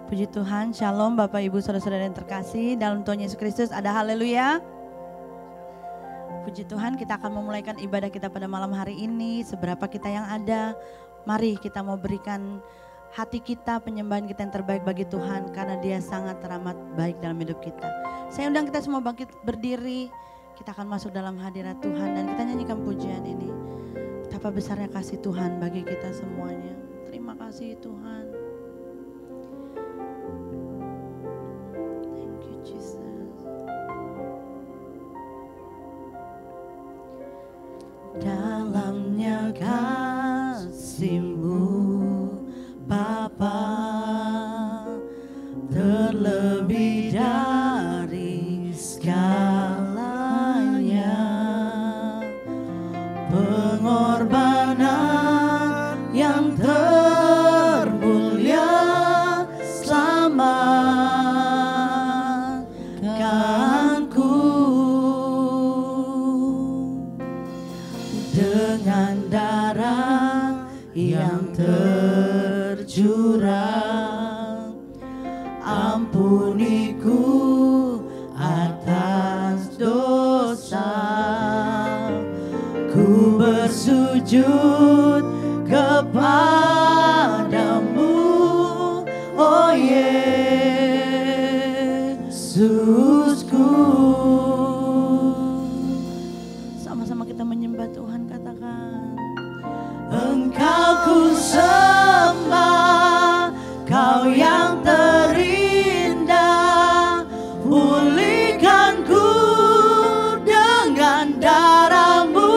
Puji Tuhan, Shalom Bapak Ibu Saudara-saudara yang terkasih. Dalam Tuhan Yesus Kristus ada haleluya. Puji Tuhan, kita akan memulaikan ibadah kita pada malam hari ini. Seberapa kita yang ada, mari kita mau berikan hati kita, penyembahan kita yang terbaik bagi Tuhan. Karena Dia sangat teramat baik dalam hidup kita. Saya undang kita semua bangkit berdiri. Kita akan masuk dalam hadirat Tuhan dan kita nyanyikan pujian ini. Betapa besarnya kasih Tuhan bagi kita semuanya. Terima kasih Tuhan. Thank you Jesus. Dalamnya kasih-Mu Bapa, terlebih dari segalanya, pengorbanan yang termulia selamatkanku dengan darah yang tercurah. Ampuniku atas dosa, ku bersujud kepadamu, oh Yesusku. Sama-sama kita menyembah Tuhan, katakan. Engkau ku sembah, Kau yang terindah, pulihkanku dengan darah-Mu.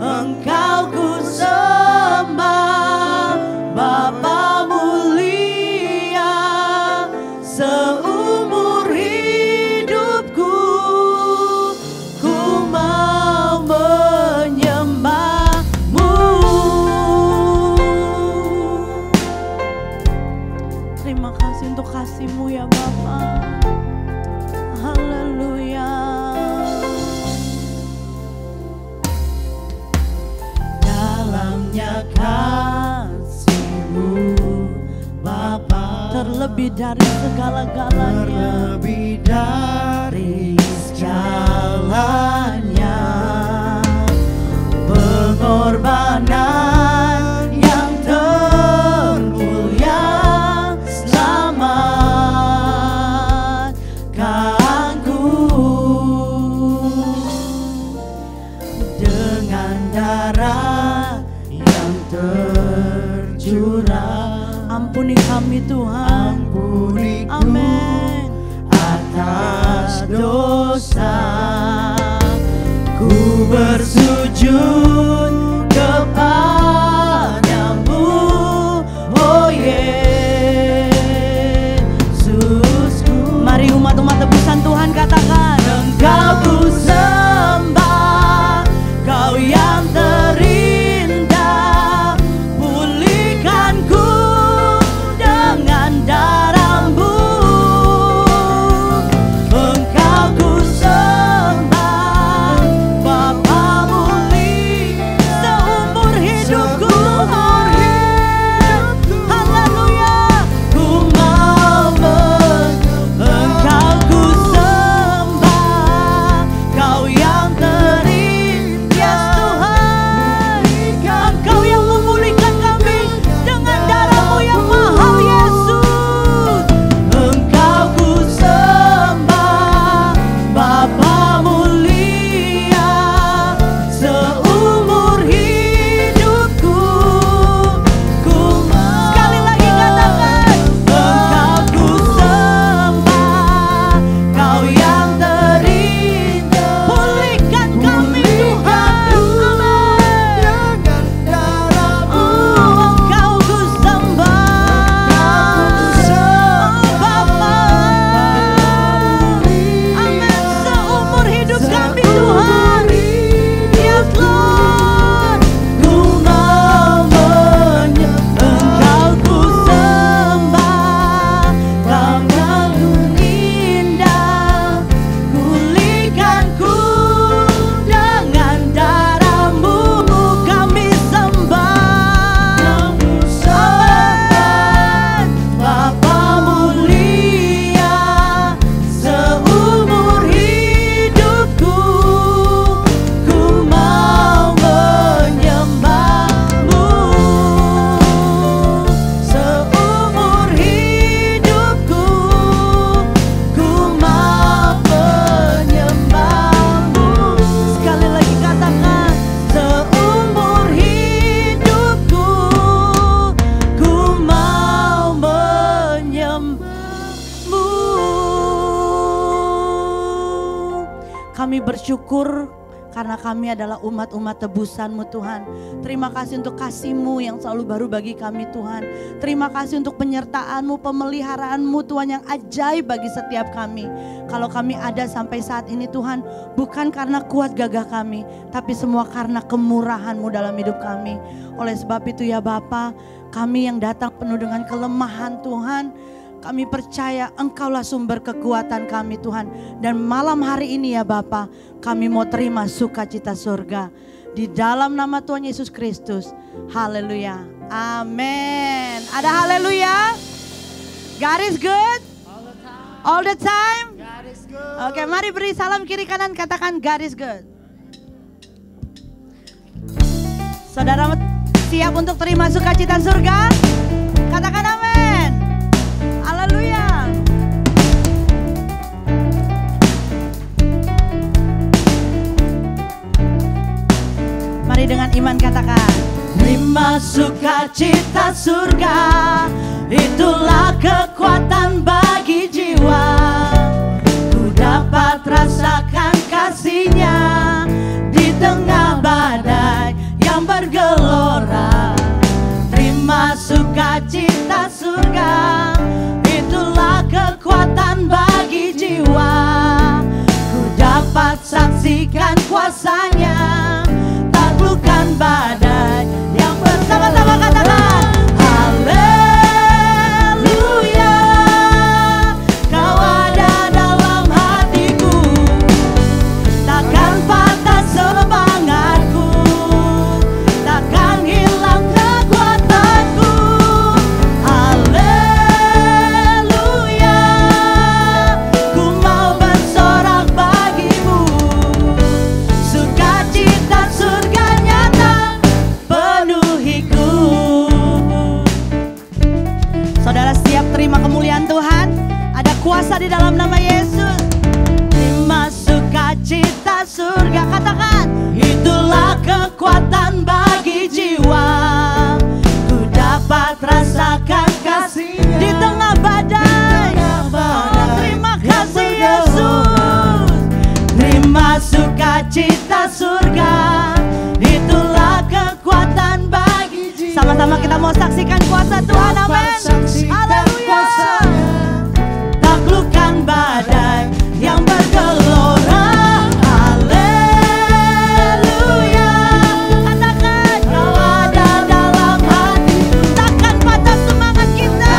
Engkau ku sembah, Bapa mulia, seumur hidupku ku mau menyembah-Mu. Terima kasih untuk kasih-Mu ya Bapa. Haleluya. Dalamnya kasih-Mu Bapa, terlebih dari segala-galanya, terlebih dari segalanya, pengorbanan yang termulia selamatkanku dengan darah yang tercurah. Ampuni kami Tuhan, ampuni amin, atas dosa. Ku bersujud kepadamu, oh Yesusku. Mari umat-umat tebusan Tuhan katakan. Engkau ku sembah, Kau yang terindah, pulihkanku dengan darah-Mu. Engkau ku sembah, Bapa mulia, Kami bersyukur karena kami adalah umat-umat tebusan-Mu Tuhan. Terima kasih untuk kasih-Mu yang selalu baru bagi kami Tuhan. Terima kasih untuk penyertaan-Mu, pemeliharaan-Mu Tuhan yang ajaib bagi setiap kami. Kalau kami ada sampai saat ini Tuhan, bukan karena kuat gagah kami, tapi semua karena kemurahan-Mu dalam hidup kami. Oleh sebab itu ya Bapa, kami yang datang penuh dengan kelemahan Tuhan, kami percaya Engkaulah sumber kekuatan kami Tuhan. Dan malam hari ini ya Bapa, kami mau terima sukacita surga. Di dalam nama Tuhan Yesus Kristus. Haleluya. Amin. Ada haleluya? God is good? All the time? God is good. Oke, mari beri salam kiri kanan, katakan God is good. Saudara siap untuk terima sukacita surga? Katakan amin. Haleluya. Mari dengan iman katakan, terima sukacita surga, itulah kekuatan bagi jiwa. Ku dapat rasakan kasih-Nya di tengah badai yang bergelora. Terima sukacita surga, itulah kekuatan bagi jiwa. Ku dapat saksikan kuasa-Nya, taklukkan badai yang bersama-sama katakan haleluya. Kau ada dalam hatiku, takkan patah semangatku, takkan hilang kekuatanku. Haleluya, ku mau bersorak bagimu. Sukacita surga nyata penuhiku. Saudara siap terima kemuliaan Tuhan? Ada kuasa di dalam nama Yesus. Terima sukacita surga, katakan itulah kekuatan bagi jiwa. Ku dapat rasakan kasih di tengah badai. Oh, terima kasih Yesus. Terima sukacita surga, itulah kekuatan bagi jiwa. Sama-sama kita mau saksikan kuasa Tuhan, amin. Haleluya. Taklukkan badai yang bergelora. Haleluya. Katakan kau ada dalam hati, takkan patah semangat kita,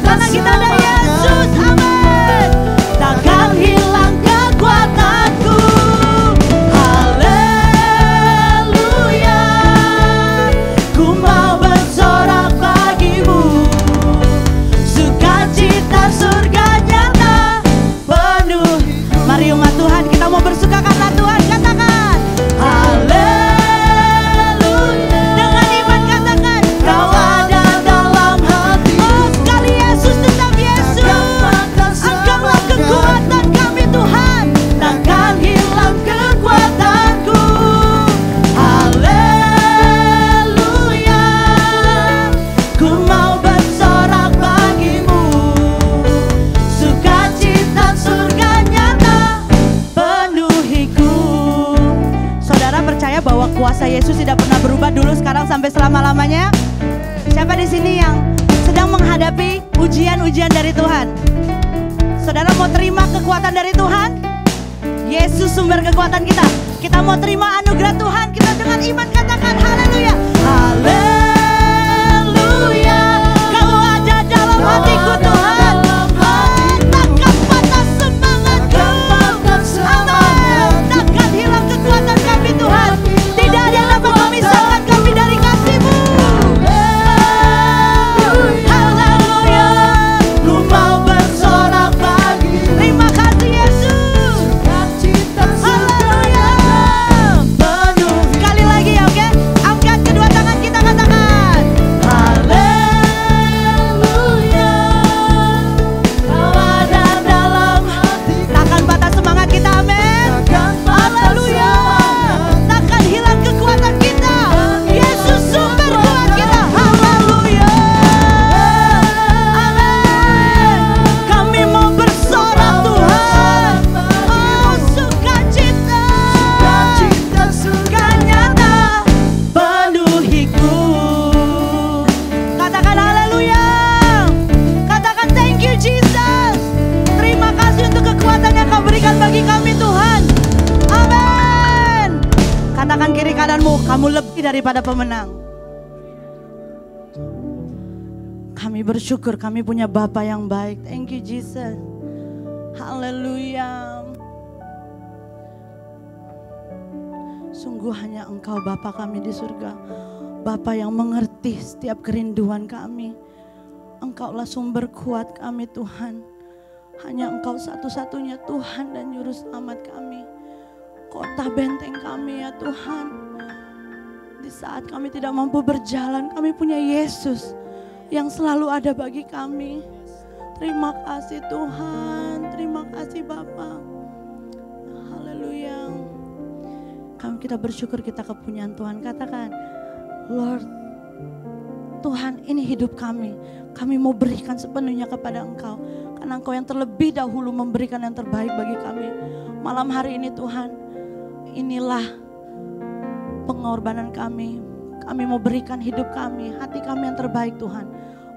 karena kita ada Yesus, amin. Takkan hilang kekuatanku. Haleluya, ku mau bersorak bagimu. Sukacita surga nyata penuh. Mari umat Tuhan, kita mau bersuka karena Tuhan, katakan haleluya. Dengan iman katakan kau ada dalam hati. Oh, sekali Yesus tetap Yesus. Engkaulah kekuatan kami Tuhan, takkan hilang kekuatanku. Haleluya, ku mau bersorak bagimu. Sukacita surga nyata penuhiku. Saudara percaya bahwa kuasa Yesus tidak pernah berubah dulu, sekarang sampai selama-lamanya? Siapa di sini yang sedang menghadapi ujian-ujian dari Tuhan? Saudara mau terima kekuatan dari Tuhan? Yesus sumber kekuatan kita. Kita mau terima anugerah Tuhan, kita dengan iman katakan haleluya. Haleluya, kau ada dalam hatiku Tuhan. Takkan patah semangatku, amin. Takkan hilang kekuatan kami Tuhan. Tidak ada yang dapat memisahkan kami dari kasih-Mu. Haleluya, ku mau bersorak bagi. Terima kasih Yesus. Haleluya, penuh. Sekali lagi ya, oke? Angkat kedua Kamu lebih daripada pemenang. Kami bersyukur kami punya Bapa yang baik. Thank you Jesus. Haleluya. Sungguh hanya Engkau Bapa kami di surga. Bapa yang mengerti setiap kerinduan kami. Engkaulah sumber kuat kami Tuhan. Hanya Engkau satu-satunya Tuhan dan Juru Selamat kami. Kota benteng kami ya Tuhan. Di saat kami tidak mampu berjalan, kami punya Yesus yang selalu ada bagi kami. Terima kasih Tuhan, terima kasih Bapa. Haleluya. Kita bersyukur kita kepunyaan Tuhan. Katakan, Lord, Tuhan ini hidup kami. Kami mau berikan sepenuhnya kepada Engkau. Karena Engkau yang terlebih dahulu memberikan yang terbaik bagi kami. Malam hari ini Tuhan, inilah pengorbanan kami. Kami mau berikan hidup kami, hati kami yang terbaik Tuhan.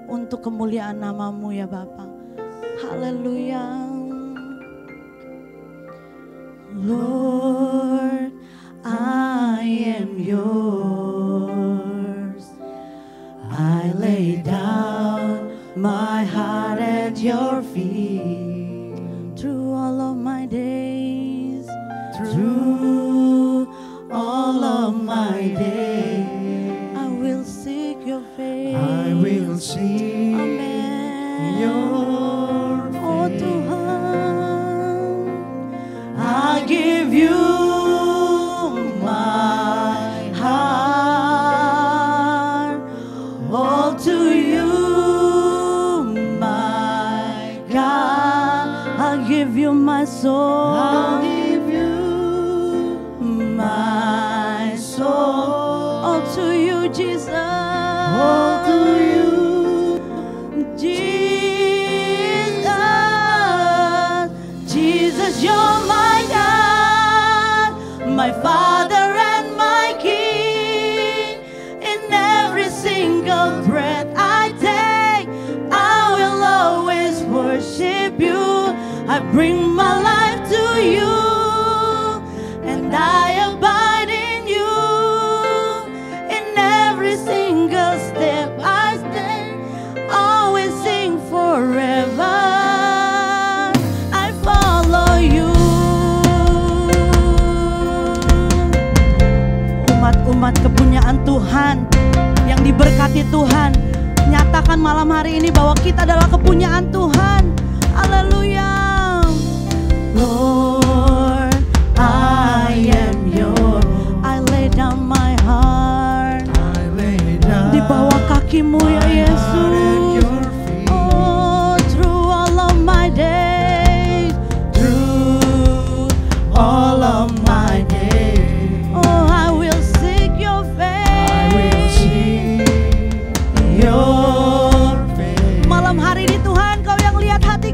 Untuk kemuliaan nama-Mu ya Bapa. Haleluya. Lord, I am yours. I lay down my heart at your feet. Through all of my days, through all of my days, I will seek your face. I will seek your face. Oh Tuhan, I give you my heart, all to you, my God. I'll give you my soul. I'll give you my soul, All to you, Jesus. all to you, Jesus. Jesus, you're my God, my Father and my King. In every single breath I take, I will always worship you. I bring my life to you, and I abide in you. In every single step I stand, always sing forever. I follow you. Umat-umat kepunyaan Tuhan yang diberkati Tuhan, nyatakan malam hari ini bahwa kita adalah kepunyaan Tuhan. Haleluya. Lord, I am yours. I lay down my heart I lay down di bawah kaki-Mu ya Yesus. at your feet. Oh, through all of my days, Through all of my days, oh, I will seek your I will face. seek your face. Malam hari ini Tuhan, Kau yang lihat hati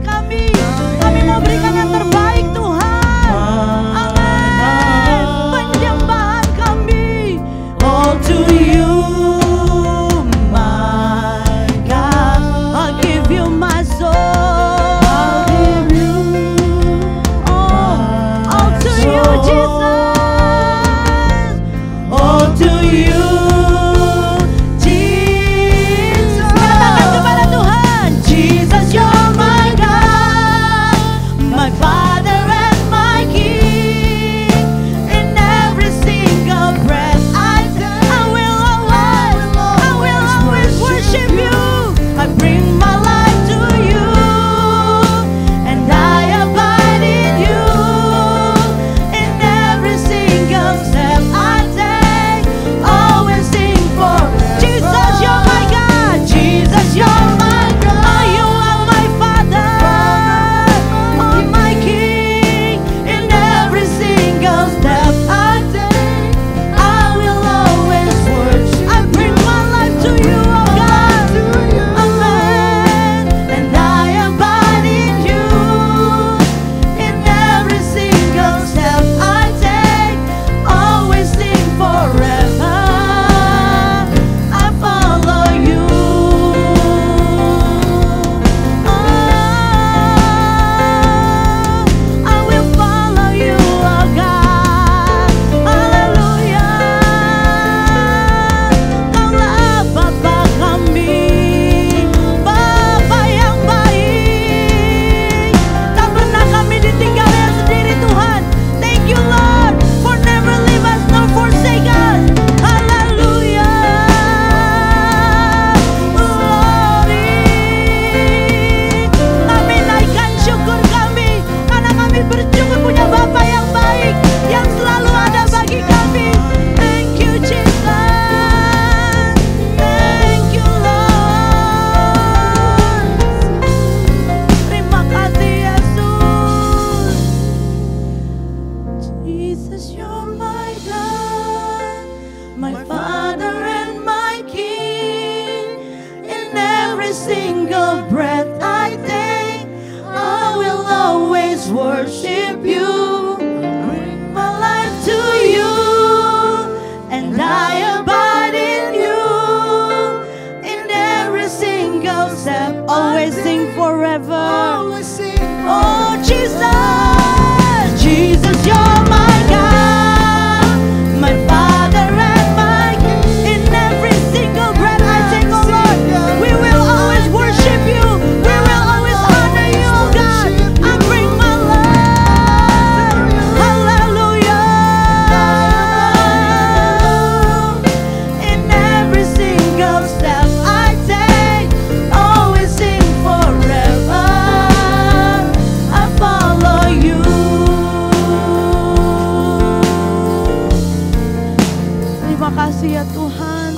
kasih ya Tuhan.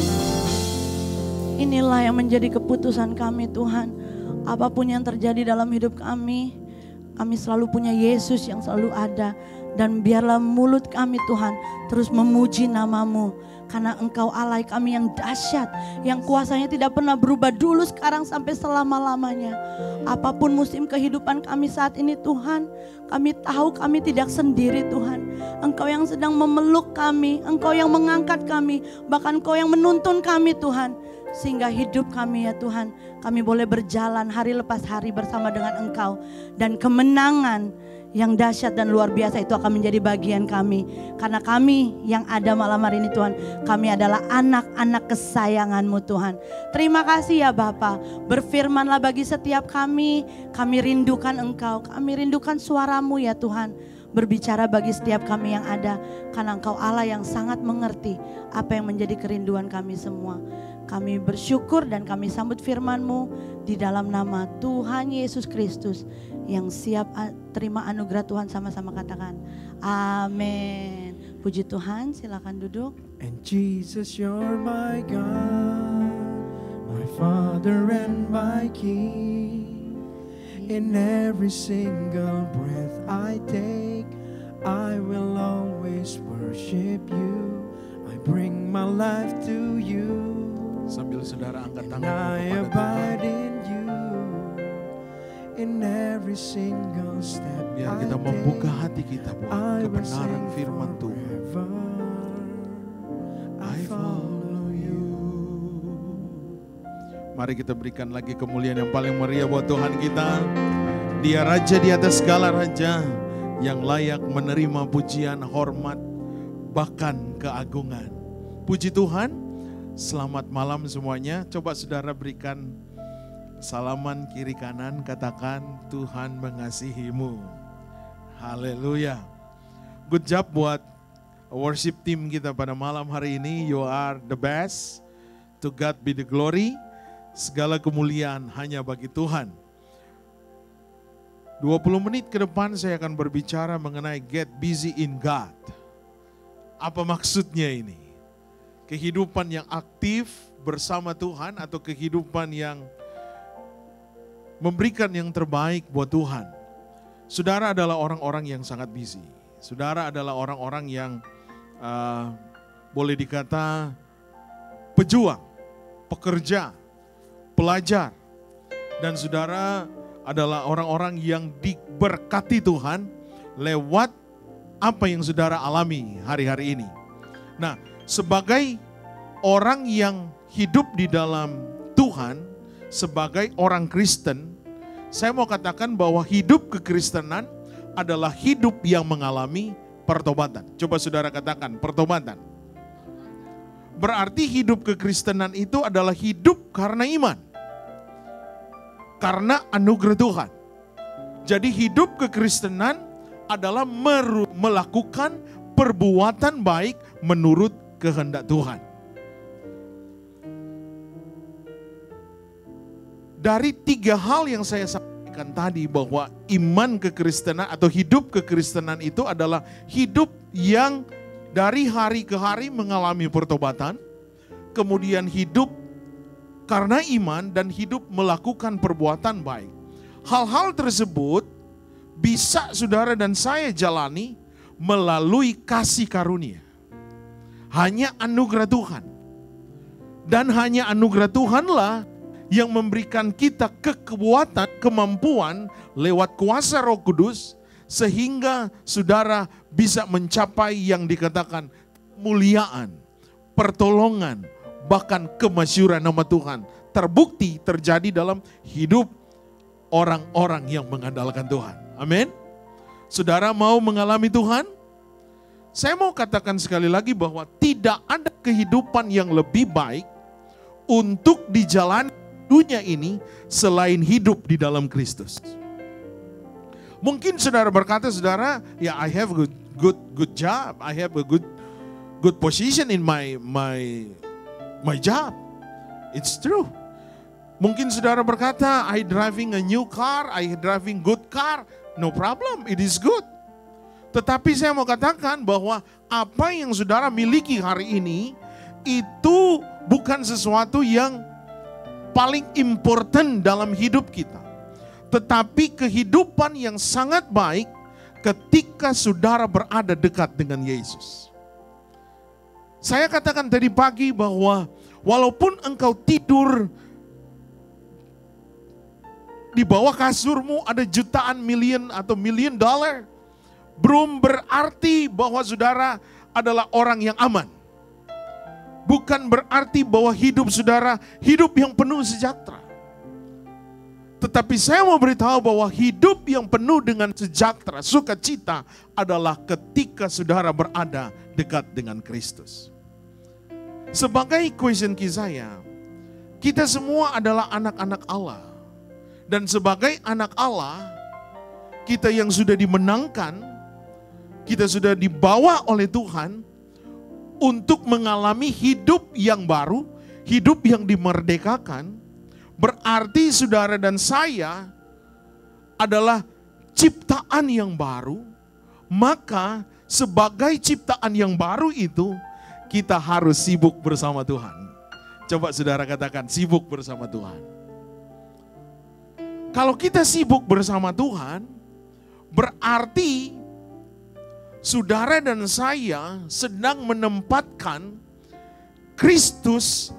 Inilah yang menjadi keputusan kami Tuhan. Apapun yang terjadi dalam hidup kami selalu punya Yesus yang selalu ada. Dan biarlah mulut kami Tuhan terus memuji nama-Mu. Karena Engkau Allah kami yang dahsyat, yang kuasanya tidak pernah berubah dulu, sekarang sampai selama-lamanya. Apapun musim kehidupan kami saat ini Tuhan, kami tahu kami tidak sendiri Tuhan. Engkau yang sedang memeluk kami, Engkau yang mengangkat kami, bahkan Engkau yang menuntun kami Tuhan. Sehingga hidup kami ya Tuhan, kami boleh berjalan hari lepas hari bersama dengan Engkau. Dan kemenangan yang dahsyat dan luar biasa itu akan menjadi bagian kami. Karena kami yang ada malam hari ini Tuhan, kami adalah anak-anak kesayangan-Mu Tuhan. Terima kasih ya Bapa. Berfirmanlah bagi setiap kami rindukan Engkau, kami rindukan suara-Mu ya Tuhan. Berbicara bagi setiap kami yang ada, karena Engkau Allah yang sangat mengerti apa yang menjadi kerinduan kami semua. Kami bersyukur dan kami sambut firman-Mu di dalam nama Tuhan Yesus Kristus yang siap terima anugerah Tuhan, sama-sama katakan amin. Puji Tuhan, silakan duduk. And Jesus, you're my God, my Father and my King. In every single breath I take, I will always worship you. I bring my life to you. Sambil saudara angkat tangan I kepada abide Tuhan. in you. In every single step Biar I kita membuka take, hati kita buat I will kebenaran sing firman Tuhan. forever. I follow you. Mari kita berikan lagi kemuliaan yang paling meriah buat Tuhan kita. Dia Raja di atas segala raja, yang layak menerima pujian, hormat, bahkan keagungan. Puji Tuhan. Selamat malam semuanya. Coba saudara berikan salaman kiri kanan, katakan Tuhan mengasihimu. Haleluya. Good job buat worship team kita pada malam hari ini. You are the best. To God be the glory. Segala kemuliaan hanya bagi Tuhan. 20 menit ke depan saya akan berbicara mengenai get busy in God. Apa maksudnya ini? Kehidupan yang aktif bersama Tuhan atau kehidupan yang memberikan yang terbaik buat Tuhan. Saudara adalah orang-orang yang sangat busy. Saudara adalah orang-orang yang boleh dikata pejuang, pekerja, pelajar. Dan saudara adalah orang-orang yang diberkati Tuhan lewat apa yang saudara alami hari-hari ini. Nah, sebagai orang yang hidup di dalam Tuhan, sebagai orang Kristen, saya mau katakan bahwa hidup kekristenan adalah hidup yang mengalami pertobatan. Coba saudara katakan, pertobatan. Berarti hidup kekristenan itu adalah hidup karena iman. Karena anugerah Tuhan. Jadi hidup kekristenan adalah melakukan perbuatan baik menurut kehendak Tuhan. Dari 3 hal yang saya sampaikan tadi, bahwa iman kekristenan atau hidup kekristenan itu adalah hidup yang dari hari ke hari mengalami pertobatan, kemudian hidup karena iman, dan hidup melakukan perbuatan baik. Hal-hal tersebut bisa saudara dan saya jalani melalui kasih karunia. Hanya anugerah Tuhan. Dan hanya anugerah Tuhanlah yang memberikan kita kekuatan, kemampuan lewat kuasa Roh Kudus, sehingga saudara bisa mencapai yang dikatakan kemuliaan, pertolongan, bahkan kemasyuran nama Tuhan. Terbukti terjadi dalam hidup orang-orang yang mengandalkan Tuhan. Amin. Saudara mau mengalami Tuhan? Saya mau katakan sekali lagi bahwa tidak ada kehidupan yang lebih baik untuk dijalani dunia ini selain hidup di dalam Kristus. Mungkin saudara berkata, saudara, ya I have a good job, I have a good position in my job. It's true. Mungkin saudara berkata, I driving a new car, I driving good car, no problem, it is good. Tetapi saya mau katakan bahwa apa yang saudara miliki hari ini itu bukan sesuatu yang paling important dalam hidup kita. Tetapi kehidupan yang sangat baik ketika saudara berada dekat dengan Yesus. Saya katakan tadi pagi bahwa walaupun engkau tidur di bawah kasurmu ada jutaan million atau $1 million, belum berarti bahwa saudara adalah orang yang aman. Bukan berarti bahwa hidup saudara hidup yang penuh sejahtera. Tetapi saya mau beritahu bahwa hidup yang penuh dengan sejahtera, sukacita adalah ketika saudara berada dekat dengan Kristus. Sebagai question key saya, kita semua adalah anak-anak Allah. Dan sebagai anak Allah, kita yang sudah dimenangkan, kita sudah dibawa oleh Tuhan untuk mengalami hidup yang baru, hidup yang dimerdekakan. Berarti saudara dan saya adalah ciptaan yang baru. Maka sebagai ciptaan yang baru itu, kita harus sibuk bersama Tuhan. Coba saudara katakan, sibuk bersama Tuhan. Kalau kita sibuk bersama Tuhan, berarti saudara dan saya sedang menempatkan Kristus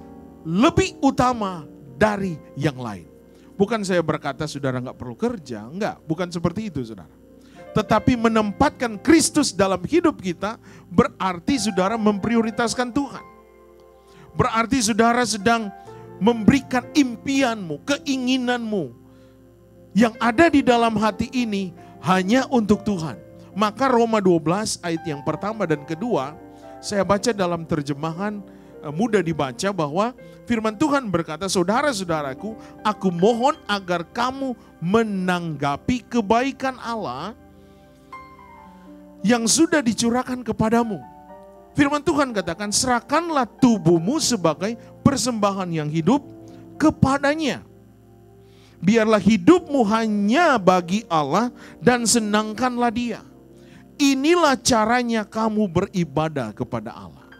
lebih utama dari yang lain. Bukan saya berkata saudara nggak perlu kerja, enggak, bukan seperti itu saudara. Tetapi menempatkan Kristus dalam hidup kita berarti saudara memprioritaskan Tuhan. Berarti saudara sedang memberikan impianmu, keinginanmu yang ada di dalam hati ini hanya untuk Tuhan. Maka Roma 12 ayat yang pertama dan kedua, saya baca dalam terjemahan mudah dibaca bahwa firman Tuhan berkata, saudara-saudaraku, aku mohon agar kamu menanggapi kebaikan Allah yang sudah dicurahkan kepadamu. Firman Tuhan katakan, serahkanlah tubuhmu sebagai persembahan yang hidup kepadanya. Biarlah hidupmu hanya bagi Allah dan senangkanlah Dia. Inilah caranya kamu beribadah kepada Allah.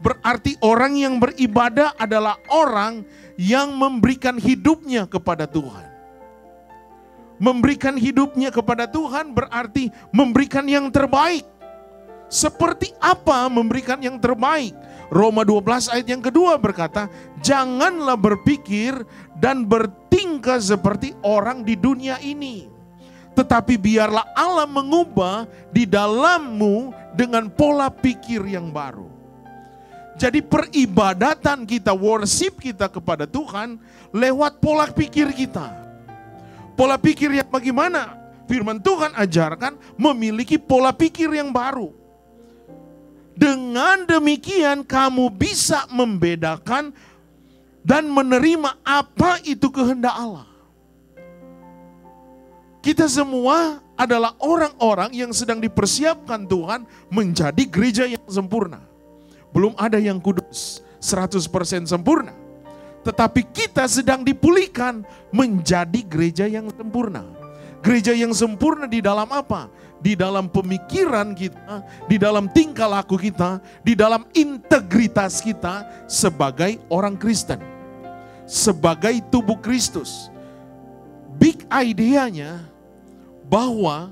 Berarti orang yang beribadah adalah orang yang memberikan hidupnya kepada Tuhan. Memberikan hidupnya kepada Tuhan berarti memberikan yang terbaik. Seperti apa memberikan yang terbaik? Roma 12 ayat yang kedua berkata, janganlah berpikir dan bertingkah seperti orang di dunia ini. Tetapi biarlah Allah mengubah di dalammu dengan pola pikir yang baru. Jadi peribadatan kita, worship kita kepada Tuhan lewat pola pikir kita. Pola pikir yang bagaimana? Firman Tuhan ajarkan memiliki pola pikir yang baru. Dengan demikian kamu bisa membedakan dan menerima apa itu kehendak Allah. Kita semua adalah orang-orang yang sedang dipersiapkan Tuhan menjadi gereja yang sempurna. Belum ada yang kudus, 100% sempurna. Tetapi kita sedang dipulihkan menjadi gereja yang sempurna. Gereja yang sempurna di dalam apa? Di dalam pemikiran kita, di dalam tingkah laku kita, di dalam integritas kita sebagai orang Kristen. Sebagai tubuh Kristus. Big idea-nya bahwa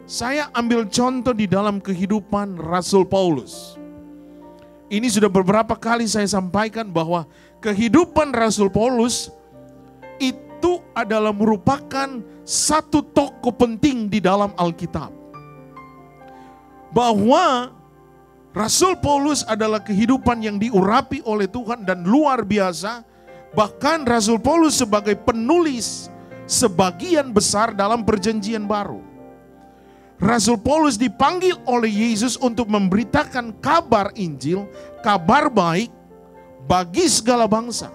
saya ambil contoh di dalam kehidupan Rasul Paulus. Ini sudah beberapa kali saya sampaikan bahwa kehidupan Rasul Paulus itu adalah merupakan satu tokoh penting di dalam Alkitab. Bahwa Rasul Paulus adalah kehidupan yang diurapi oleh Tuhan dan luar biasa. Bahkan Rasul Paulus sebagai penulis sebagian besar dalam perjanjian baru. Rasul Paulus dipanggil oleh Yesus untuk memberitakan kabar Injil, kabar baik bagi segala bangsa.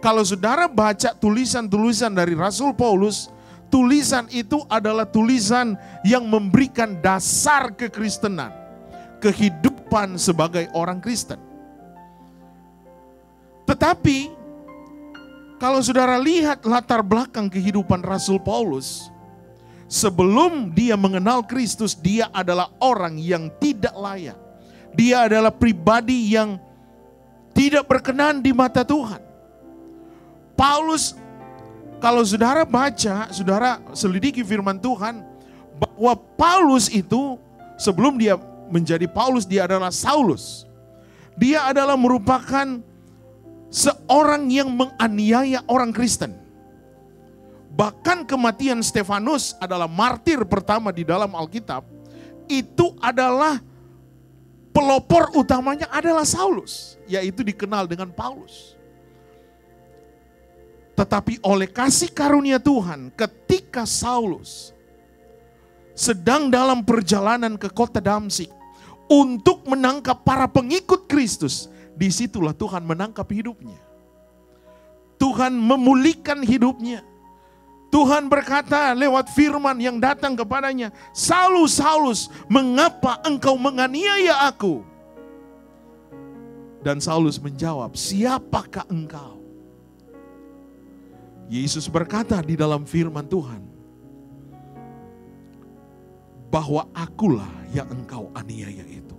Kalau saudara baca tulisan-tulisan dari Rasul Paulus, tulisan itu adalah tulisan yang memberikan dasar kekristenan, kehidupan sebagai orang Kristen. Tetapi kalau saudara lihat latar belakang kehidupan Rasul Paulus, sebelum dia mengenal Kristus, dia adalah orang yang tidak layak. Dia adalah pribadi yang tidak berkenan di mata Tuhan. Paulus, kalau saudara baca, saudara selidiki firman Tuhan, bahwa Paulus itu sebelum dia menjadi Paulus, dia adalah Saulus. Dia adalah merupakan seorang yang menganiaya orang Kristen. Bahkan kematian Stefanus adalah martir pertama di dalam Alkitab. Itu adalah pelopor utamanya adalah Saulus, yaitu dikenal dengan Paulus. Tetapi oleh kasih karunia Tuhan, ketika Saulus sedang dalam perjalanan ke kota Damsyik untuk menangkap para pengikut Kristus, disitulah Tuhan menangkap hidupnya. Tuhan memulihkan hidupnya. Tuhan berkata lewat firman yang datang kepadanya, "Saulus, Saulus, mengapa engkau menganiaya aku?" Dan Saulus menjawab, "Siapakah engkau?" Yesus berkata di dalam firman Tuhan, bahwa akulah yang engkau aniaya itu.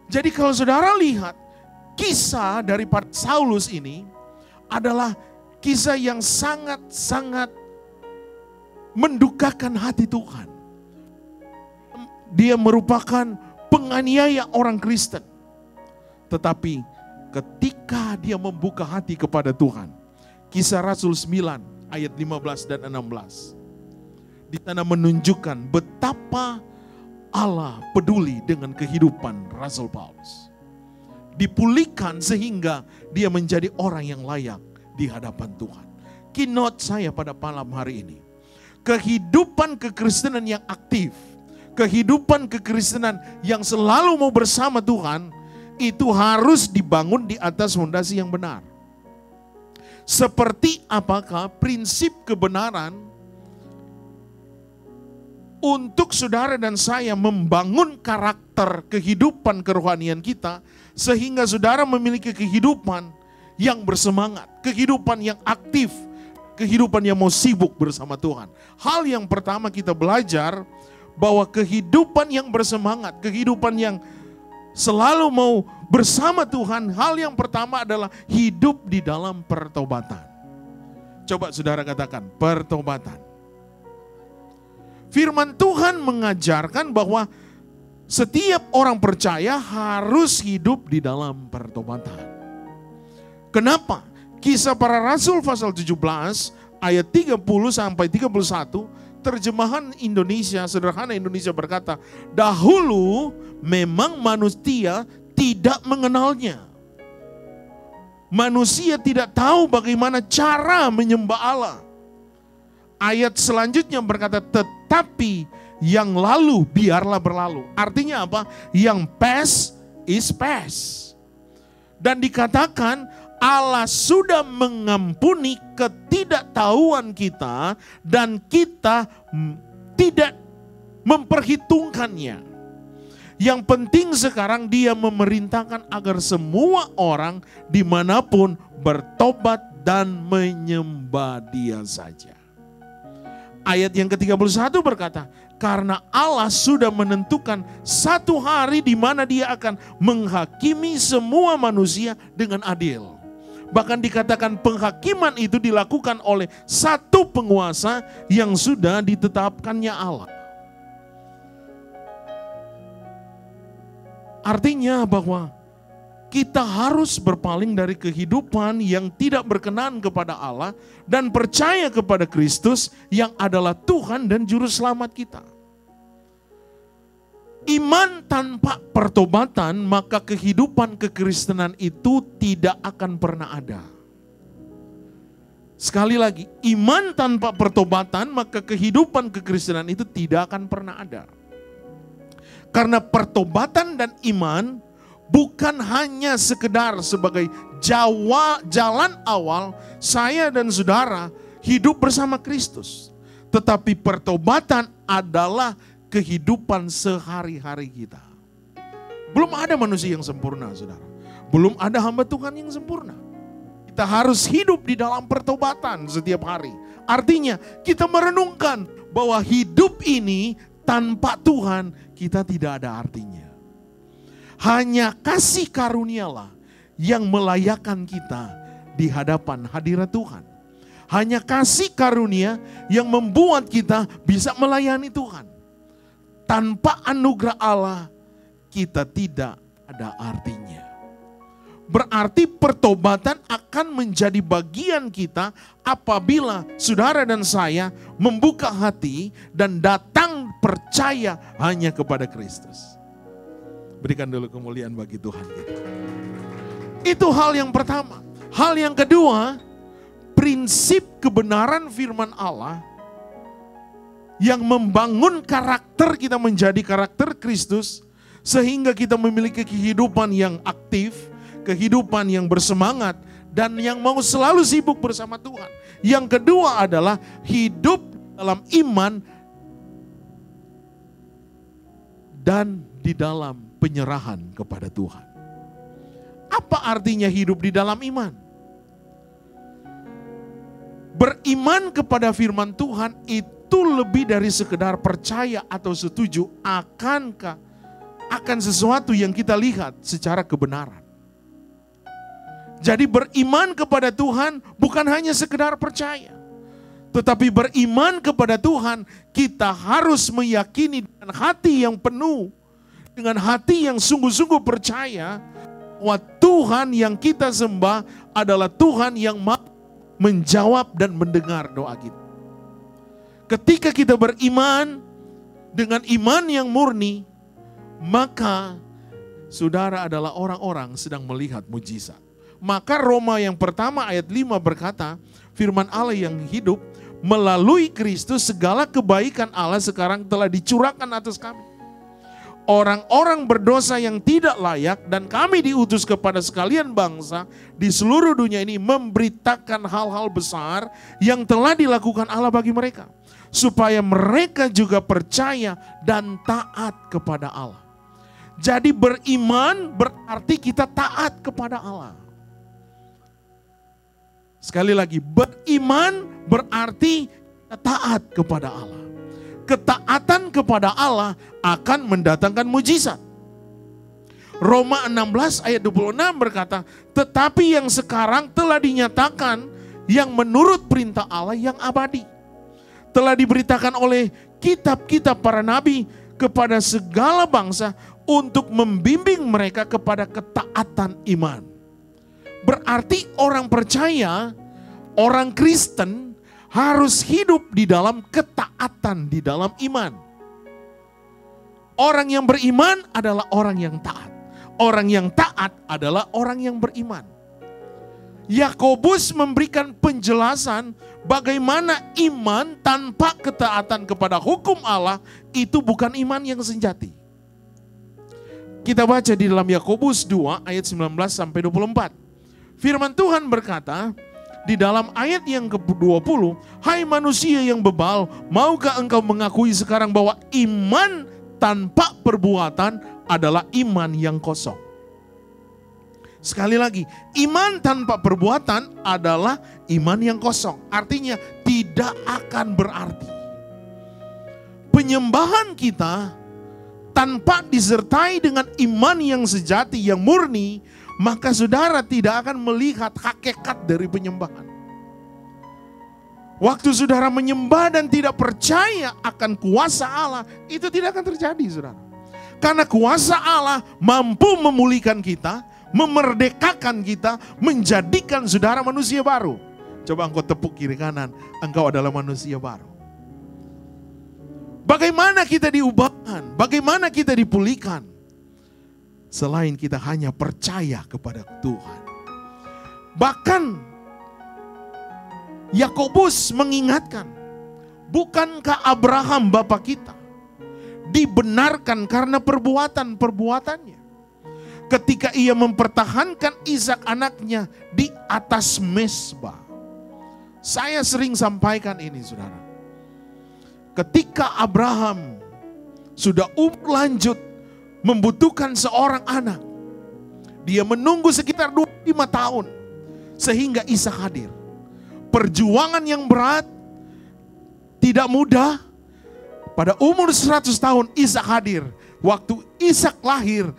Jadi kalau saudara lihat, kisah daripada Saulus ini adalah kisah yang sangat-sangat mendukakan hati Tuhan. Dia merupakan penganiaya orang Kristen. Tetapi ketika dia membuka hati kepada Tuhan, Kisah Rasul 9 ayat 15 dan 16. Di sana menunjukkan betapa Allah peduli dengan kehidupan Rasul Paulus. Dipulihkan sehingga dia menjadi orang yang layak di hadapan Tuhan. Keynote saya pada malam hari ini, kehidupan kekristenan yang aktif, kehidupan kekristenan yang selalu mau bersama Tuhan, itu harus dibangun di atas fondasi yang benar. Seperti apakah prinsip kebenaran untuk saudara dan saya membangun karakter kehidupan kerohanian kita, sehingga saudara memiliki kehidupan yang bersemangat, kehidupan yang aktif, kehidupan yang mau sibuk bersama Tuhan. Hal yang pertama kita belajar bahwa kehidupan yang bersemangat, kehidupan yang selalu mau bersama Tuhan, hal yang pertama adalah hidup di dalam pertobatan. Coba saudara katakan, pertobatan. Firman Tuhan mengajarkan bahwa setiap orang percaya harus hidup di dalam pertobatan. Kenapa? Kisah Para Rasul pasal 17 ayat 30 sampai 31, terjemahan Indonesia, sederhana Indonesia berkata, dahulu memang manusia tidak mengenalnya. Manusia tidak tahu bagaimana cara menyembah Allah. Ayat selanjutnya berkata, tetapi yang lalu biarlah berlalu. Artinya apa? Yang past is past. Dan dikatakan Allah sudah mengampuni ketidaktahuan kita dan kita tidak memperhitungkannya. Yang penting sekarang dia memerintahkan agar semua orang dimanapun bertobat dan menyembah dia saja. Ayat yang ke-31 berkata, karena Allah sudah menentukan satu hari di mana dia akan menghakimi semua manusia dengan adil. Bahkan dikatakan penghakiman itu dilakukan oleh satu penguasa yang sudah ditetapkannya Allah. Artinya bahwa kita harus berpaling dari kehidupan yang tidak berkenan kepada Allah dan percaya kepada Kristus yang adalah Tuhan dan Juru Selamat kita. Iman tanpa pertobatan, maka kehidupan kekristenan itu tidak akan pernah ada. Sekali lagi, iman tanpa pertobatan, maka kehidupan kekristenan itu tidak akan pernah ada. Karena pertobatan dan iman bukan hanya sekedar sebagai jalan awal saya dan saudara hidup bersama Kristus. Tetapi pertobatan adalah kehidupan sehari-hari kita. Belum ada manusia yang sempurna, saudara. Belum ada hamba Tuhan yang sempurna. Kita harus hidup di dalam pertobatan setiap hari. Artinya kita merenungkan bahwa hidup ini tanpa Tuhan kita tidak ada artinya. Hanya kasih karunialah yang melayakkan kita di hadapan hadirat Tuhan. Hanya kasih karunia yang membuat kita bisa melayani Tuhan. Tanpa anugerah Allah, kita tidak ada artinya. Berarti pertobatan akan menjadi bagian kita apabila saudara dan saya membuka hati dan datang percaya hanya kepada Kristus. Berikan dulu kemuliaan bagi Tuhan kita. Itu hal yang pertama. Hal yang kedua, prinsip kebenaran firman Allah yang membangun karakter kita menjadi karakter Kristus sehingga kita memiliki kehidupan yang aktif, kehidupan yang bersemangat, dan yang mau selalu sibuk bersama Tuhan. Yang kedua adalah hidup dalam iman dan di dalam penyerahan kepada Tuhan. Apa artinya hidup di dalam iman? Beriman kepada firman Tuhan itu lebih dari sekedar percaya atau setuju akan sesuatu yang kita lihat secara kebenaran. Jadi beriman kepada Tuhan bukan hanya sekedar percaya. Tetapi beriman kepada Tuhan, kita harus meyakini dengan hati yang penuh, dengan hati yang sungguh-sungguh percaya bahwa Tuhan yang kita sembah adalah Tuhan yang menjawab dan mendengar doa kita. Ketika kita beriman dengan iman yang murni, maka saudara adalah orang-orang sedang melihat mujizat. Maka Roma yang pertama ayat 5 berkata, firman Allah yang hidup, melalui Kristus segala kebaikan Allah sekarang telah dicurahkan atas kami. Orang-orang berdosa yang tidak layak dan kami diutus kepada sekalian bangsa di seluruh dunia ini memberitakan hal-hal besar yang telah dilakukan Allah bagi mereka. Supaya mereka juga percaya dan taat kepada Allah. Jadi beriman berarti kita taat kepada Allah. Sekali lagi, beriman berarti kita taat kepada Allah. Ketaatan kepada Allah akan mendatangkan mujizat. Roma 16 ayat 26 berkata, tetapi yang sekarang telah dinyatakan yang menurut perintah Allah yang abadi. Telah diberitakan oleh kitab-kitab para nabi kepada segala bangsa untuk membimbing mereka kepada ketaatan iman. Berarti orang percaya, orang Kristen harus hidup di dalam ketaatan, di dalam iman. Orang yang beriman adalah orang yang taat. Orang yang taat adalah orang yang beriman. Yakobus memberikan penjelasan bagaimana iman tanpa ketaatan kepada hukum Allah itu bukan iman yang sejati. Kita baca di dalam Yakobus 2 ayat 19 sampai 24. Firman Tuhan berkata di dalam ayat yang ke-20, hai manusia yang bebal, maukah engkau mengakui sekarang bahwa iman tanpa perbuatan adalah iman yang kosong? Sekali lagi, iman tanpa perbuatan adalah iman yang kosong. Artinya tidak akan berarti. Penyembahan kita tanpa disertai dengan iman yang sejati, yang murni, maka saudara tidak akan melihat hakikat dari penyembahan. Waktu saudara menyembah dan tidak percaya akan kuasa Allah, itu tidak akan terjadi, saudara. Karena kuasa Allah mampu memulihkan kita, memerdekakan kita, menjadikan saudara manusia baru. Coba engkau tepuk kiri kanan, engkau adalah manusia baru. Bagaimana kita diubahkan? Bagaimana kita dipulihkan? Selain kita hanya percaya kepada Tuhan. Bahkan Yakobus mengingatkan, bukankah Abraham bapa kita dibenarkan karena perbuatan-perbuatannya? Ketika ia mempertahankan Ishak anaknya di atas mezbah. Saya sering sampaikan ini, saudara. Ketika Abraham sudah umur lanjut, membutuhkan seorang anak, dia menunggu sekitar 25 tahun sehingga Ishak hadir. Perjuangan yang berat, tidak mudah. Pada umur 100 tahun Ishak hadir. Waktu Ishak lahir,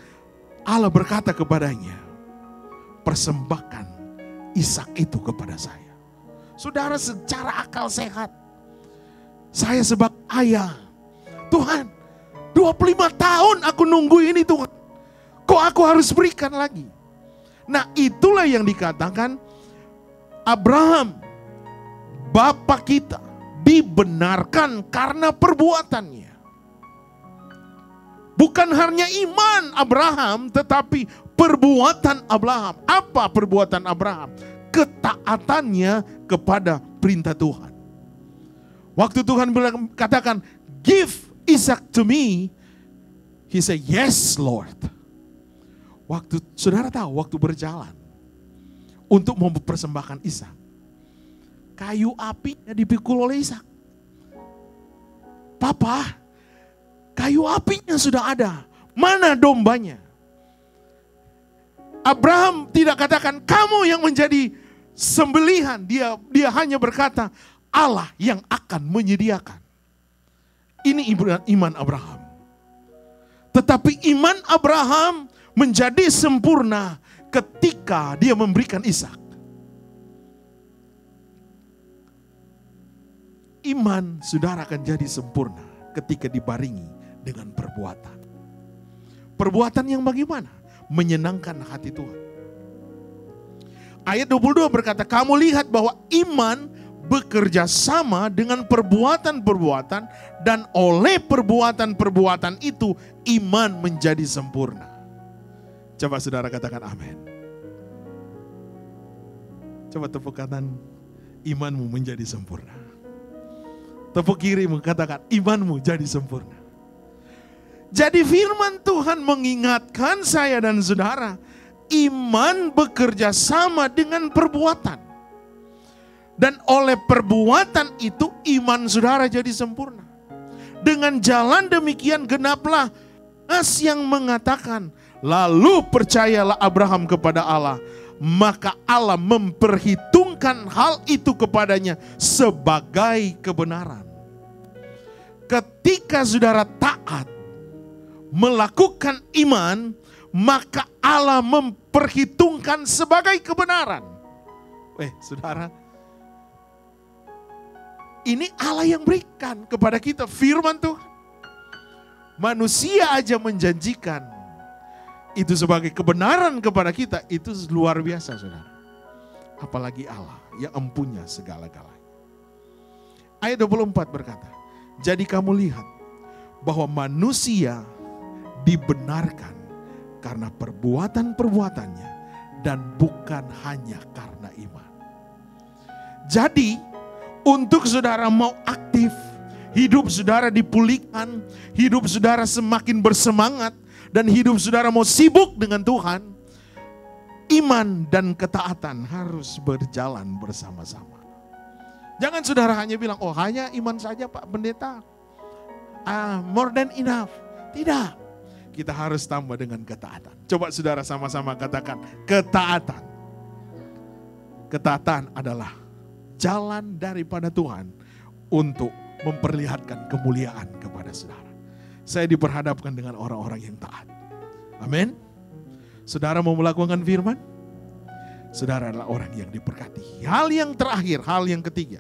Allah berkata kepadanya, persembahkan Ishak itu kepada saya. Saudara, secara akal sehat, saya sebagai ayah, Tuhan, 25 tahun aku nunggu ini Tuhan. Kok aku harus berikan lagi? Nah, itulah yang dikatakan Abraham, Bapa kita, dibenarkan karena perbuatannya. Bukan hanya iman Abraham, tetapi perbuatan Abraham. Apa perbuatan Abraham? Ketaatannya kepada perintah Tuhan. Waktu Tuhan bilang, katakan, give Ishak to me, he said, yes Lord. Waktu, saudara tahu, waktu berjalan untuk mempersembahkan Ishak, kayu apinya dipikul oleh Ishak. Papa, kayu apinya sudah ada, mana dombanya? Abraham tidak katakan kamu yang menjadi sembelihan, dia hanya berkata Allah yang akan menyediakan. Ini iman Abraham. Tetapi iman Abraham menjadi sempurna ketika dia memberikan Ishak. Iman saudara akan jadi sempurna ketika dibaringi dengan perbuatan. Perbuatan yang bagaimana? Menyenangkan hati Tuhan. Ayat 22 berkata, kamu lihat bahwa iman bekerja sama dengan perbuatan-perbuatan, dan oleh perbuatan-perbuatan itu iman menjadi sempurna. Coba saudara katakan amin. Coba tepuk kanan, imanmu menjadi sempurna. Tepuk kirimu, katakan imanmu jadi sempurna. Jadi firman Tuhan mengingatkan saya dan saudara, iman bekerja sama dengan perbuatan. Dan oleh perbuatan itu iman saudara jadi sempurna. Dengan jalan demikian genaplah as yang mengatakan, lalu percayalah Abraham kepada Allah, maka Allah memperhitungkan hal itu kepadanya sebagai kebenaran. Ketika saudara taat melakukan iman, maka Allah memperhitungkan sebagai kebenaran. Saudara, ini Allah yang berikan kepada kita firman Tuhan. Manusia aja menjanjikan itu sebagai kebenaran kepada kita, itu luar biasa saudara. Apalagi Allah yang empunya segala-galanya. Ayat 24 berkata, jadi kamu lihat bahwa manusia dibenarkan karena perbuatan-perbuatannya dan bukan hanya karena iman. Jadi untuk saudara mau aktif, hidup saudara dipulihkan, hidup saudara semakin bersemangat, dan hidup saudara mau sibuk dengan Tuhan, iman dan ketaatan harus berjalan bersama-sama. Jangan saudara hanya bilang, oh hanya iman saja Pak Pendeta, more than enough. Tidak. Kita harus tambah dengan ketaatan. Coba saudara sama-sama katakan ketaatan. Ketaatan adalah jalan daripada Tuhan untuk memperlihatkan kemuliaan kepada saudara. Saya diperhadapkan dengan orang-orang yang taat. Amin. Saudara mau melakukan firman? Saudara adalah orang yang diberkati. Hal yang terakhir, hal yang ketiga.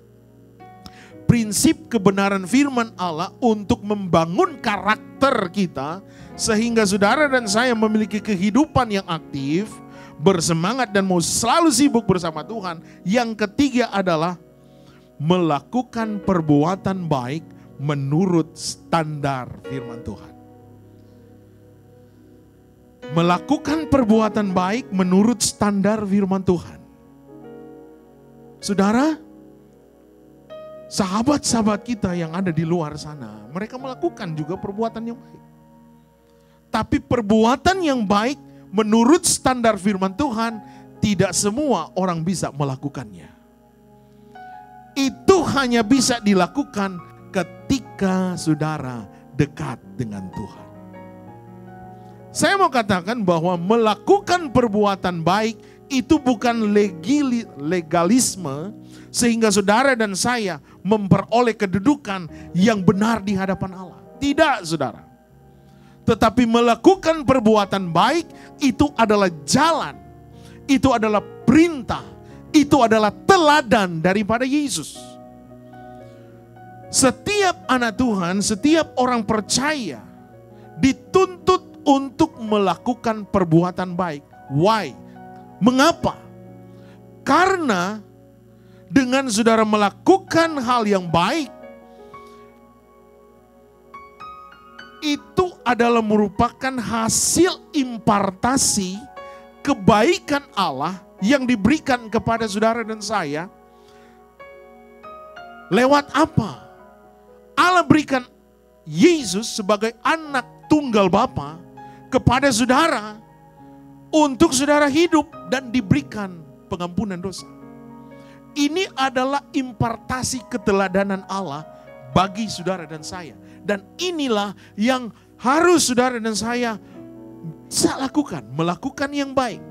Prinsip kebenaran firman Allah untuk membangun karakter kita, sehingga saudara dan saya memiliki kehidupan yang aktif, bersemangat dan mau selalu sibuk bersama Tuhan. Yang ketiga adalah melakukan perbuatan baik menurut standar firman Tuhan. Melakukan perbuatan baik menurut standar firman Tuhan. Saudara, sahabat-sahabat kita yang ada di luar sana, mereka melakukan juga perbuatan yang baik. Tapi perbuatan yang baik menurut standar firman Tuhan, tidak semua orang bisa melakukannya. Itu hanya bisa dilakukan ketika saudara dekat dengan Tuhan. Saya mau katakan bahwa melakukan perbuatan baik itu bukan legalisme, sehingga saudara dan saya memperoleh kedudukan yang benar di hadapan Allah. Tidak saudara. Tetapi melakukan perbuatan baik itu adalah jalan, itu adalah perintah, itu adalah teladan daripada Yesus. Setiap anak Tuhan, setiap orang percaya dituntut untuk melakukan perbuatan baik. Why? Mengapa? Karena dengan saudara melakukan hal yang baik, itu adalah merupakan hasil impartasi kebaikan Allah yang diberikan kepada saudara dan saya. Lewat apa? Allah berikan Yesus sebagai anak tunggal Bapa kepada saudara untuk saudara hidup dan diberikan pengampunan dosa. Ini adalah impartasi keteladanan Allah bagi saudara dan saya. Dan inilah yang harus saudara dan saya bisa lakukan, melakukan yang baik.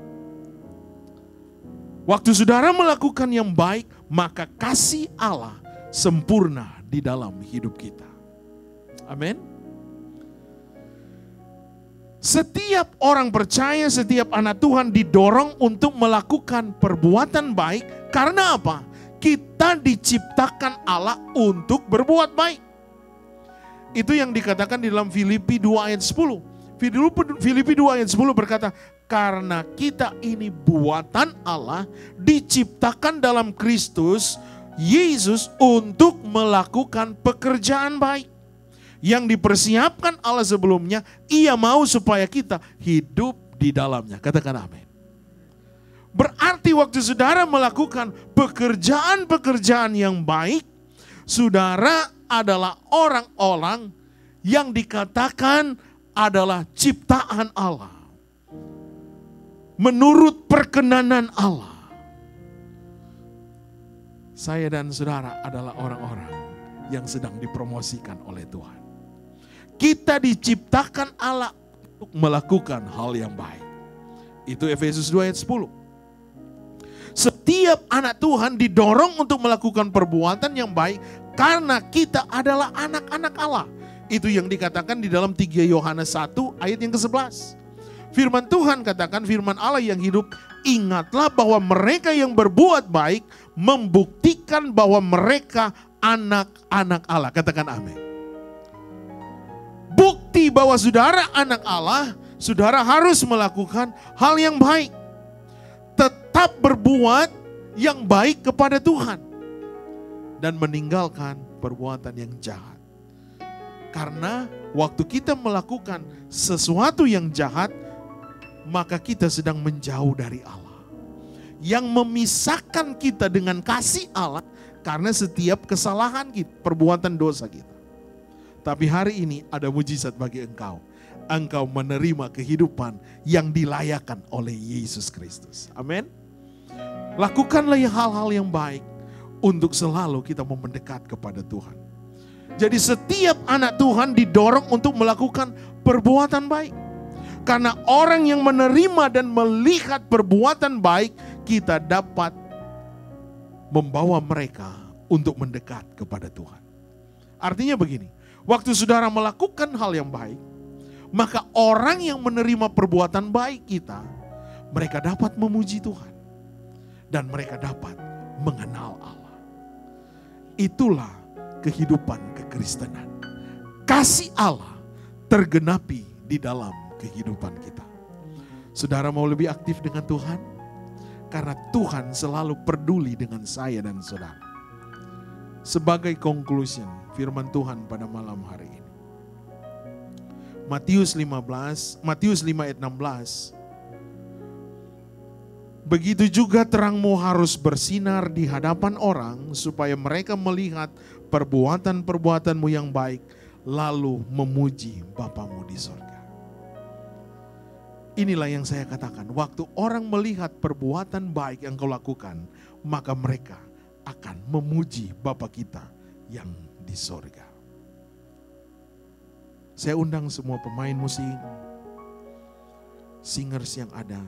Waktu saudara melakukan yang baik, maka kasih Allah sempurna di dalam hidup kita. Amin. Setiap orang percaya, setiap anak Tuhan didorong untuk melakukan perbuatan baik. Karena apa? Kita diciptakan Allah untuk berbuat baik. Itu yang dikatakan di dalam Filipi 2 ayat 10. Filipi 2 ayat 10 berkata, karena kita ini buatan Allah, diciptakan dalam Kristus Yesus untuk melakukan pekerjaan baik yang dipersiapkan Allah sebelumnya. Ia mau supaya kita hidup di dalamnya. Katakan amin. Berarti waktu saudara melakukan pekerjaan-pekerjaan yang baik, saudara adalah orang-orang yang dikatakan adalah ciptaan Allah. Menurut perkenanan Allah. Saya dan saudara adalah orang-orang yang sedang dipromosikan oleh Tuhan. Kita diciptakan Allah untuk melakukan hal yang baik. Itu Efesus 2 ayat 10. Setiap anak Tuhan didorong untuk melakukan perbuatan yang baik karena kita adalah anak-anak Allah. Itu yang dikatakan di dalam 3 Yohanes 1 ayat yang ke-11. Firman Tuhan katakan, firman Allah yang hidup, ingatlah bahwa mereka yang berbuat baik membuktikan bahwa mereka anak-anak Allah. Katakan amin. Bukti bahwa saudara anak Allah, saudara harus melakukan hal yang baik. Tetap berbuat yang baik kepada Tuhan. Dan meninggalkan perbuatan yang jahat. Karena waktu kita melakukan sesuatu yang jahat, maka kita sedang menjauh dari Allah. Yang memisahkan kita dengan kasih Allah karena setiap kesalahan kita, perbuatan dosa kita. Tapi hari ini ada mujizat bagi engkau. Engkau menerima kehidupan yang dilayakkan oleh Yesus Kristus. Amin. Lakukanlah hal-hal yang baik untuk selalu kita mau mendekat kepada Tuhan. Jadi setiap anak Tuhan didorong untuk melakukan perbuatan baik. Karena orang yang menerima dan melihat perbuatan baik, kita dapat membawa mereka untuk mendekat kepada Tuhan. Artinya begini, waktu saudara melakukan hal yang baik, maka orang yang menerima perbuatan baik kita, mereka dapat memuji Tuhan. Dan mereka dapat mengenal Allah. Itulah kehidupan kekristenan. Kasih Allah tergenapi di dalam kehidupan kita. Saudara mau lebih aktif dengan Tuhan? Karena Tuhan selalu peduli dengan saya dan saudara. Sebagai conclusion, firman Tuhan pada malam hari ini. Matius 5 ayat 16. Begitu juga terangmu harus bersinar di hadapan orang supaya mereka melihat perbuatan-perbuatanmu yang baik lalu memuji Bapamu di sorga. Inilah yang saya katakan, waktu orang melihat perbuatan baik yang kau lakukan, maka mereka akan memuji Bapa kita yang di sorga. Saya undang semua pemain musik, singers yang ada.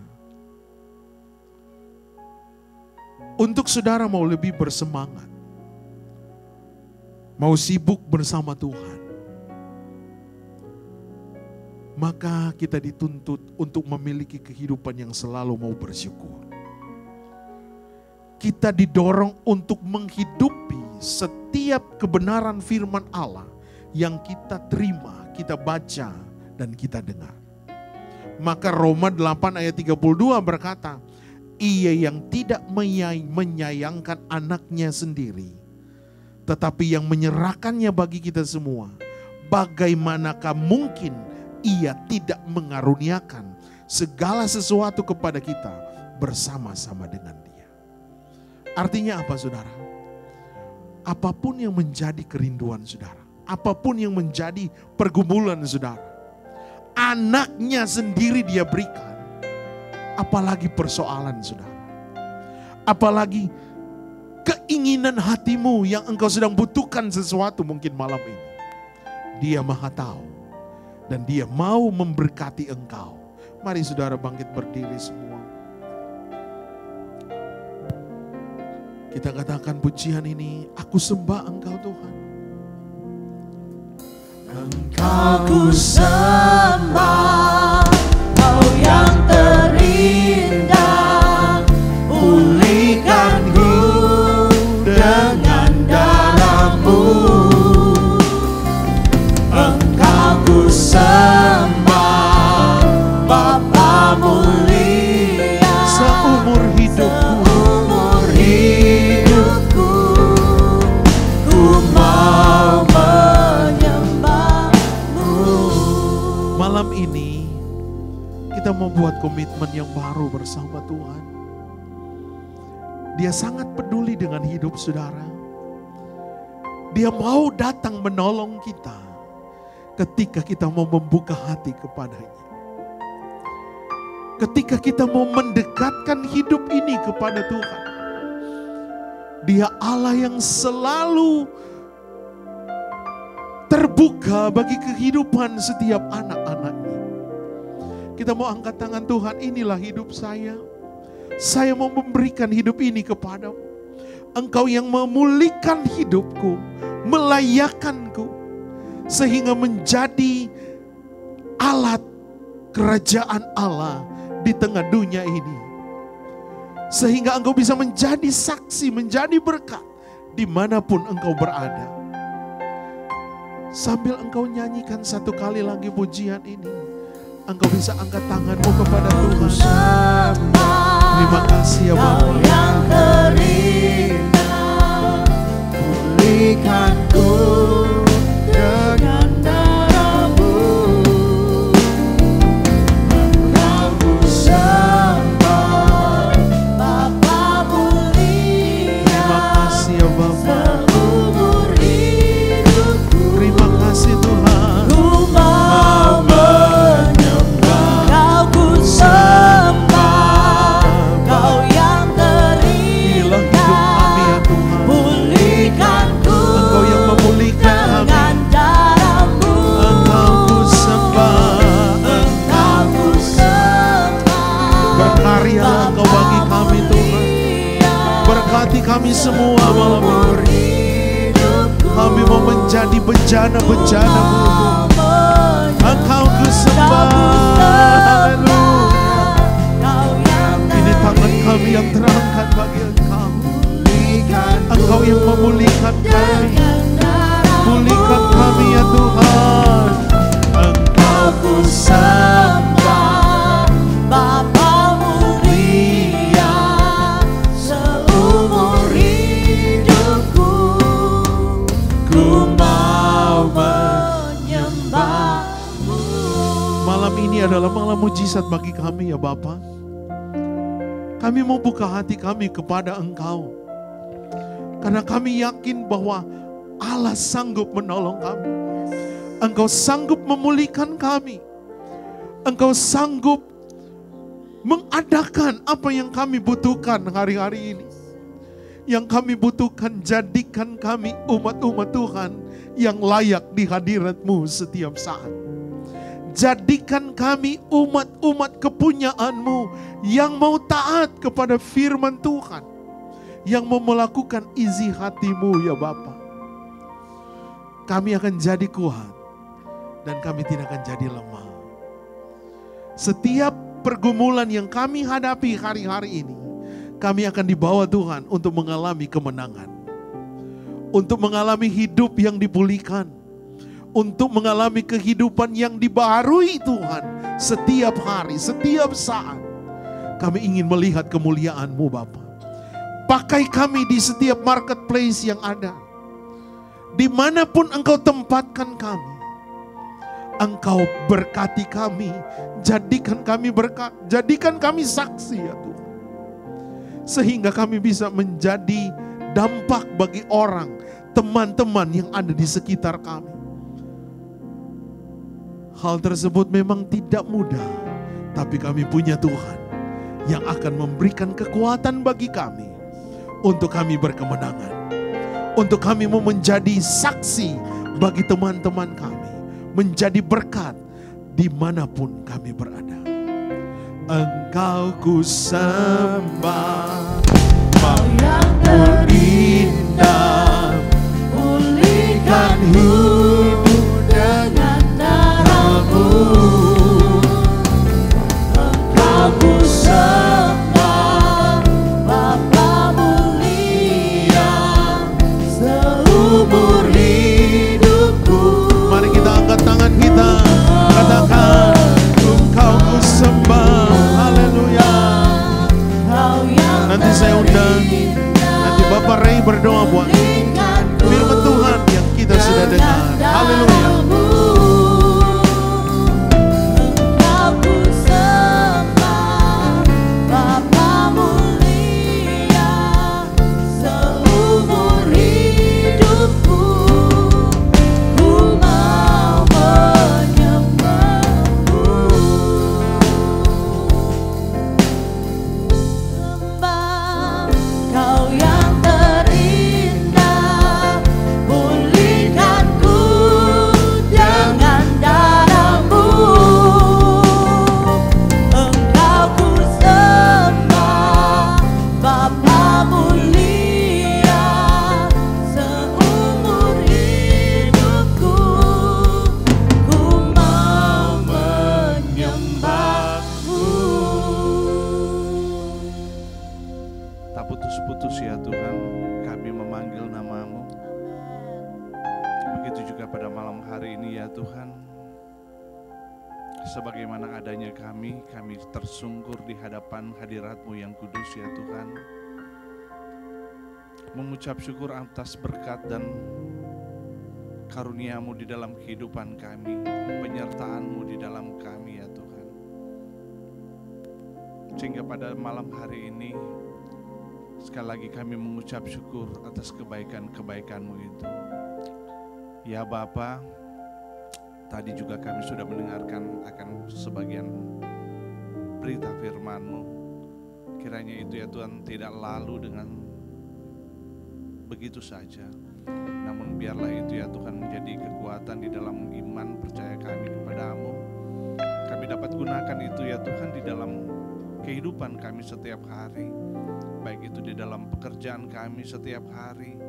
Untuk saudara mau lebih bersemangat, mau sibuk bersama Tuhan, maka kita dituntut untuk memiliki kehidupan yang selalu mau bersyukur. Kita didorong untuk menghidupi setiap kebenaran firman Allah yang kita terima, kita baca, dan kita dengar. Maka Roma 8 ayat 32 berkata, ia yang tidak menyayangkan anaknya sendiri, tetapi yang menyerahkannya bagi kita semua, bagaimanakah mungkin ia tidak mengaruniakan segala sesuatu kepada kita bersama-sama dengan dia. Artinya apa saudara? Apapun yang menjadi kerinduan saudara, apapun yang menjadi pergumulan saudara, anaknya sendiri dia berikan. Apalagi persoalan saudara, apalagi keinginan hatimu yang engkau sedang butuhkan sesuatu mungkin malam ini. Dia Maha tahu dan dia mau memberkati engkau. Mari saudara bangkit berdiri semua. Kita katakan pujian ini, aku sembah engkau Tuhan. Engkau ku sembah, Kau yang terindah, pulihkanku dengan darah-Mu. Engkau ku sembah, Bapa mulia, Seumur hidupku, ku mau menyembah-Mu. malam ini kita membuat komitmen yang baru bersama Tuhan. Dia sangat peduli dengan hidup saudara. Dia mau datang menolong kita ketika kita mau membuka hati kepadanya. Ketika kita mau mendekatkan hidup ini kepada Tuhan. Dia Allah yang selalu terbuka bagi kehidupan setiap anak-anaknya. Kita mau angkat tangan, Tuhan, inilah hidup saya. Saya mau memberikan hidup ini kepadamu. Engkau yang memulihkan hidupku, melayakkanku, sehingga menjadi alat kerajaan Allah di tengah dunia ini. Sehingga engkau bisa menjadi saksi, menjadi berkat dimanapun engkau berada. Sambil engkau nyanyikan satu kali lagi pujian ini, engkau bisa angkat tanganmu kepada Tuhan. Terima kasih ya Bapa. Kau yang terindah, pulihkanku dengan darah-Mu. Engkau ku sembah, Bapa mulia, Terima kasih ya Bapa. seumur hidupku. Terima kasih Tuhan. Ku mau menyembah, Kau ku sembah, Kau yang Inilah hidup kami ya terindah, Tuhan. pulihkanku Engkau yang memulihkan kami. dengan darah-Mu. Engkau ku sembah. Engkau ku sembah, Berkaryalah Engkau bagi kami Tuhan. Berkati kami semua malam ini. Kami mau menjadi bejana-bejana-Mu Tuhan. Engkau ku sembah. Haleluya. Ini tangan kami yang terangkat bagi Engkau. Engkau yang memulihkan kami. Pulihkan kami ya Tuhan. Engkau ku sembah, Bapa mulia, seumur hidupku ku mau menyembah-Mu. Malam ini adalah malam mujizat bagi kami ya Bapa. Kami mau buka hati kami kepada Engkau. Karena kami yakin bahwa Allah sanggup menolong kami. Engkau sanggup memulihkan kami. Engkau sanggup mengadakan apa yang kami butuhkan hari-hari ini. Yang kami butuhkan, jadikan kami umat-umat Tuhan yang layak di hadirat-Mu setiap saat. Jadikan kami umat-umat kepunyaan-Mu yang mau taat kepada firman Tuhan. Yang mau melakukan isi hati-Mu ya Bapa. Kami akan jadi kuat dan kami tidak akan jadi lemah. Setiap pergumulan yang kami hadapi hari-hari ini, kami akan dibawa Tuhan untuk mengalami kemenangan. Untuk mengalami hidup yang dipulihkan. Untuk mengalami kehidupan yang dibaharui Tuhan. Setiap hari, setiap saat. Kami ingin melihat kemuliaan-Mu Bapa. Pakai kami di setiap marketplace yang ada. Dimanapun Engkau tempatkan kami. Engkau berkati kami, jadikan kami berkat, jadikan kami saksi ya Tuhan. Sehingga kami bisa menjadi dampak bagi orang, teman-teman yang ada di sekitar kami. Hal tersebut memang tidak mudah, tapi kami punya Tuhan yang akan memberikan kekuatan bagi kami untuk kami berkemenangan. Untuk kami mau menjadi saksi bagi teman-teman kami. Menjadi berkat dimanapun kami berada. Engkau ku sembah, Kau yang terindah, pulihkan hidup dengan darah-Mu. Engkau ku sembah, Bapa mulia, seumur hidupku. Mari kita angkat tangan kita, katakan, Engkau ku sembah, haleluya. Nanti saya undang, nanti Bapak Ray berdoa buat firman Tuhan yang kita sudah dengar, haleluya. Sebagaimana adanya kami tersungkur di hadapan hadirat-Mu yang kudus ya Tuhan. Mengucap syukur atas berkat dan karunia-Mu di dalam kehidupan kami, penyertaan-Mu di dalam kami ya Tuhan. Sehingga pada malam hari ini, sekali lagi kami mengucap syukur atas kebaikan-kebaikan-Mu itu. Ya Bapa, tadi juga kami sudah mendengarkan akan sebagian berita firman-Mu. Kiranya itu ya Tuhan tidak lalu dengan begitu saja. Namun biarlah itu ya Tuhan menjadi kekuatan di dalam iman percaya kami kepada-Mu. Kami dapat gunakan itu ya Tuhan di dalam kehidupan kami setiap hari. Baik itu di dalam pekerjaan kami setiap hari.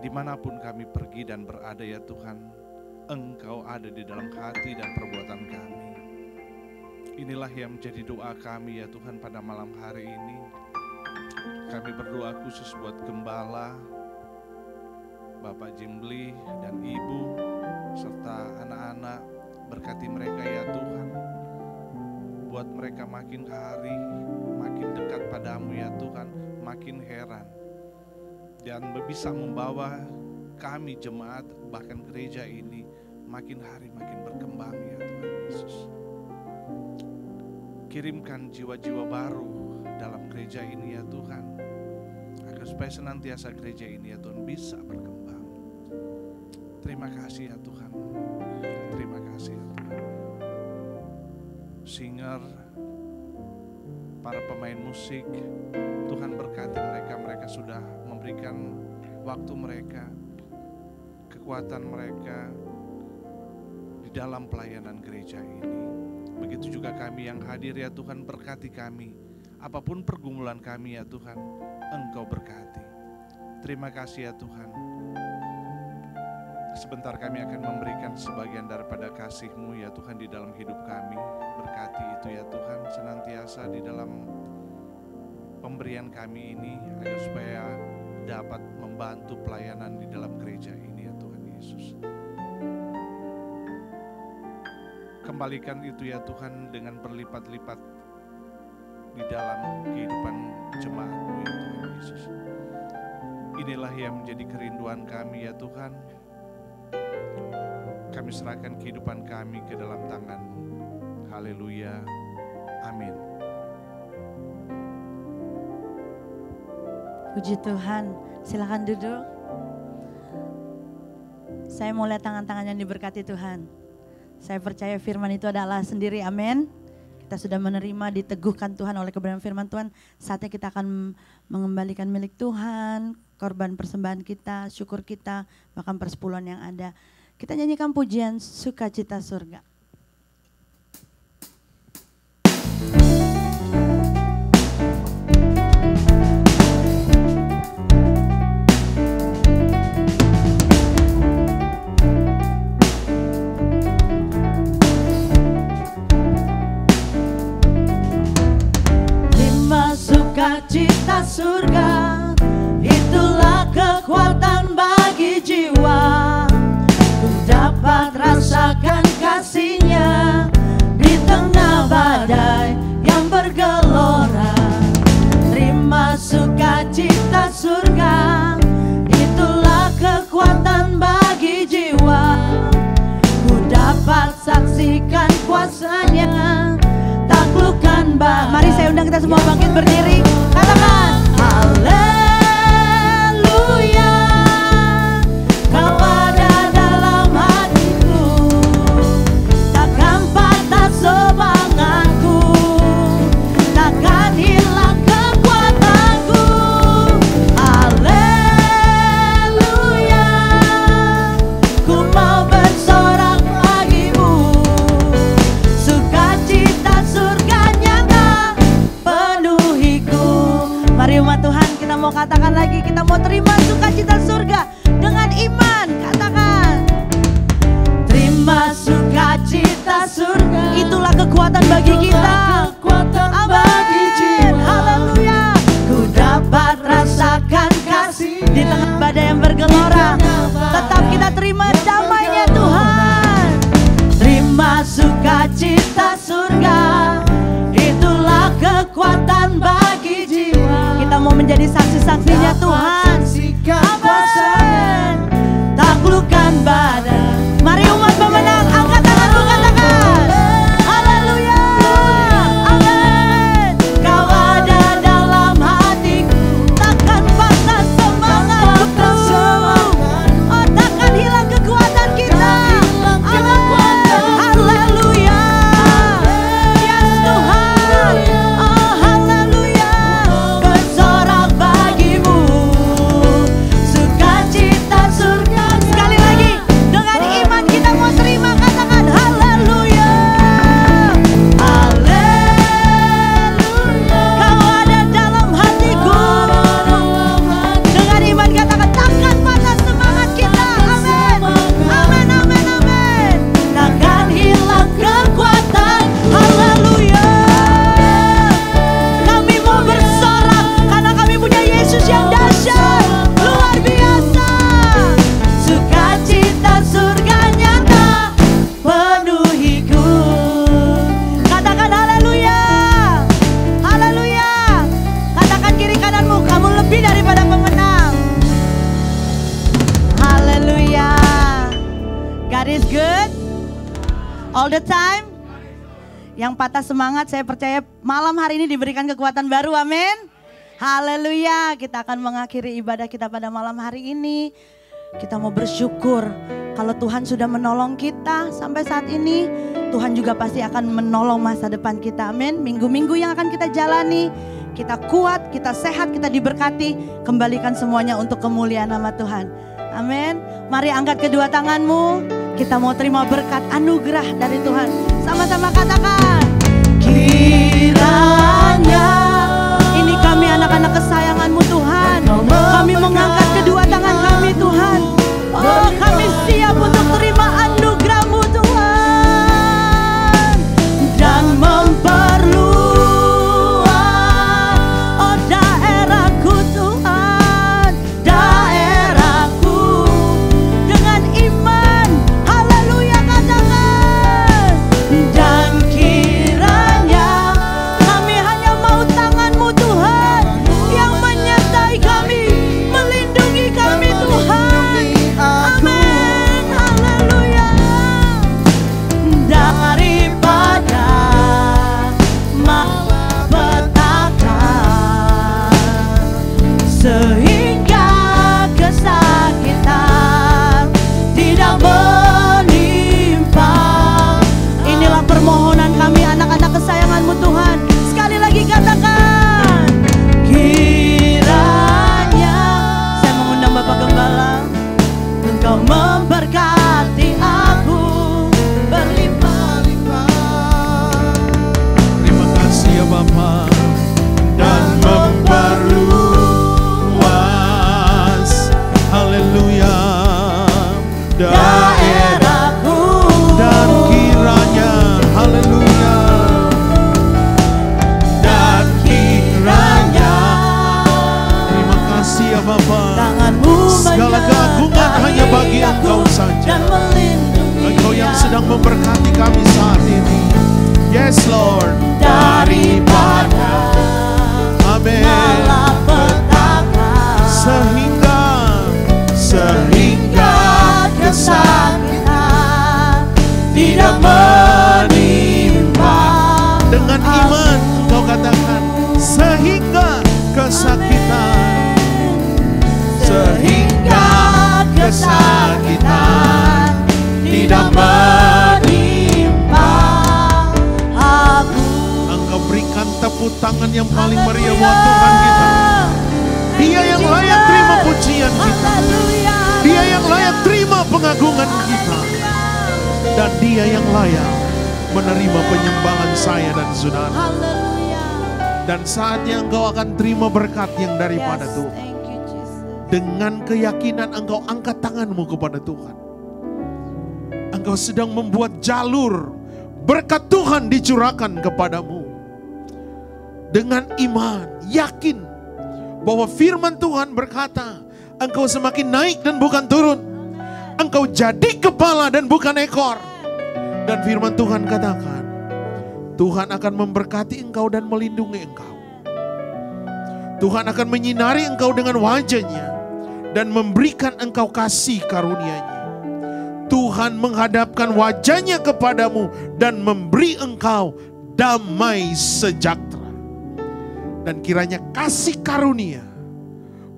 Dimanapun kami pergi dan berada ya Tuhan, Engkau ada di dalam hati dan perbuatan kami. Inilah yang menjadi doa kami ya Tuhan pada malam hari ini. Kami berdoa khusus buat gembala, Bapak Jimbli dan Ibu, serta anak-anak. Berkati mereka ya Tuhan. Buat mereka makin hari, makin dekat padamu ya Tuhan, makin heran. Dan bisa membawa kami jemaat, bahkan gereja ini makin hari makin berkembang ya Tuhan Yesus. Kirimkan jiwa-jiwa baru dalam gereja ini ya Tuhan, agar supaya senantiasa gereja ini ya Tuhan bisa berkembang. Terima kasih ya Tuhan. Terima kasih ya Tuhan. Singer, para pemain musik, Tuhan berkati mereka. Mereka sudah memberikan waktu mereka, kekuatan mereka di dalam pelayanan gereja ini. Begitu juga kami yang hadir ya Tuhan, berkati kami. Apapun pergumulan kami ya Tuhan, Engkau berkati. Terima kasih ya Tuhan. Sebentar kami akan memberikan sebagian daripada kasih-Mu ya Tuhan di dalam hidup kami. Berkati itu ya Tuhan senantiasa di dalam pemberian kami ini agar supaya dapat membantu pelayanan di dalam gereja ini ya Tuhan Yesus. Kembalikan itu ya Tuhan dengan berlipat-lipat di dalam kehidupan jemaat-Mu ya Tuhan Yesus. Inilah yang menjadi kerinduan kami ya Tuhan. Kami serahkan kehidupan kami ke dalam tangan-Mu. Haleluya. Amin. Puji Tuhan. Silakan duduk. Saya mau lihat tangan-tangan yang diberkati Tuhan. Saya percaya firman itu adalah sendiri. Amin. Kita sudah menerima, diteguhkan Tuhan oleh kebenaran firman Tuhan. Saatnya kita akan mengembalikan milik Tuhan, korban persembahan kita, syukur kita, bahkan persepuluhan yang ada. Kita nyanyikan pujian Sukacita Surga. Terima sukacita surga, itulah kekuatan bagi jiwa. Dapat rasakan kasih-Nya di tengah badai yang bergelora. Terima sukacita surga, itulah kekuatan bagi jiwa. Ku dapat saksikan kuasa-Nya, taklukkan badai. Mari saya undang kita semua bangkit berdiri, katakan haleluya. Kau ada dalam hatiku, takkan patah semangatku, takkan hilang kekuatanku. Haleluya, ku mau bersorak bagimu. Sukacita surga nyata penuhiku. Mari umat Tuhan, kita mau katakan lagi, kita mau terima sukacita surga dengan iman. Katakan terima sukacita surga, itulah kekuatan bagi kita. Amin. Haleluya. Ku dapat rasakan kasih di tengah badai yang bergelora. Tetap kita terima damai-Nya Tuhan. Terima sukacita surga, itulah kekuatan bagi jiwa. Kita mau menjadi saksi-saksinya Tuhan. Amin. Taklukkan badai. Mari umat pemenang, angkat tanganmu, katakan haleluya. Amin. Kau ada dalam hatiku, takkan patah semangatku. Oh, takkan hilang kekuatan kita. Amin. Haleluya. Yes Tuhan. Oh haleluya. Bersorak bagimu, sukacita surga. Sekali lagi, dengan iman kita mau terima, katakan haleluya. Haleluya. Kau ada dalam hatiku. Dengan iman katakan takkan patah semangat kita. Amin. Amin, amin, amin. Takkan hilang kekuatan. Haleluya. Kami mau bersorak karena kami punya Yesus yang dahsyat, luar biasa. Sukacita surga nyata penuhiku. Katakan haleluya. Haleluya. Katakan kiri kananmu, kamu lebih daripada pemenang. Haleluya. God is good all the time. Yang patah semangat, saya percaya malam hari ini diberikan kekuatan baru. Amin. Haleluya. Kita akan mengakhiri ibadah kita pada malam hari ini. Kita mau bersyukur kalau Tuhan sudah menolong kita sampai saat ini. Tuhan juga pasti akan menolong masa depan kita. Amin. Minggu-minggu yang akan kita jalani, kita kuat, kita sehat, kita diberkati. Kembalikan semuanya untuk kemuliaan nama Tuhan. Amin. Mari angkat kedua tanganmu. Kita mau terima berkat anugerah dari Tuhan. Sama-sama katakan. Kiranya ini kami anak-anak kesayangan-Mu Tuhan. Kami mengangkat kedua tangan kami Tuhan. Oh kami siap sedang memberkati kami saat ini. Yes Lord. Daripada Amin. malapetaka, Sehingga kesakitan tidak menimpa. dengan iman engkau katakan, sehingga kesakitan tidak menimpa aku. Engkau berikan tepuk tangan yang paling meriah buat Tuhan kita. Dia yang layak terima pujian kita. Dia yang layak terima pengagungan kita. Dan dia yang layak menerima penyembahan saya dan saudara. Dan saatnya engkau akan terima berkat yang daripada Tuhan. Dengan keyakinan engkau angkat tanganmu kepada Tuhan. Engkau sedang membuat jalur berkat Tuhan dicurahkan kepadamu. Dengan iman, yakin bahwa firman Tuhan berkata, engkau semakin naik dan bukan turun. Engkau jadi kepala dan bukan ekor. Dan firman Tuhan katakan, Tuhan akan memberkati engkau dan melindungi engkau. Tuhan akan menyinari engkau dengan wajah-Nya dan memberikan engkau kasih karunia-Nya. Tuhan menghadapkan wajah-Nya kepadamu dan memberi engkau damai sejahtera. Dan kiranya kasih karunia,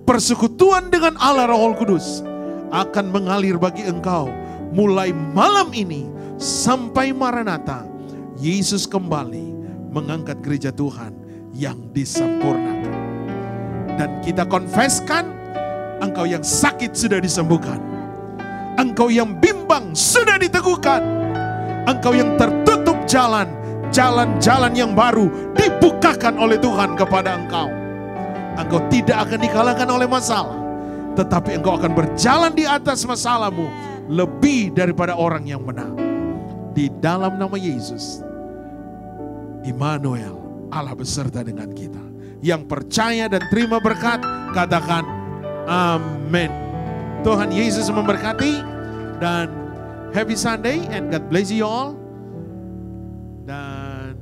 persekutuan dengan Allah Roh Kudus akan mengalir bagi engkau mulai malam ini sampai Maranatha. Yesus kembali mengangkat gereja Tuhan yang disempurnakan. Dan kita konfeskan, engkau yang sakit sudah disembuhkan. Engkau yang bimbang sudah diteguhkan. Engkau yang tertutup jalan-jalan yang baru dibukakan oleh Tuhan kepada engkau. Engkau tidak akan dikalahkan oleh masalah, tetapi engkau akan berjalan di atas masalahmu lebih daripada orang yang menang. Di dalam nama Yesus, Immanuel, Allah beserta dengan kita. Yang percaya dan terima berkat, katakan amin. Tuhan Yesus memberkati dan happy Sunday and God bless you all. Dan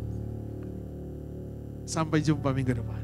sampai jumpa minggu depan.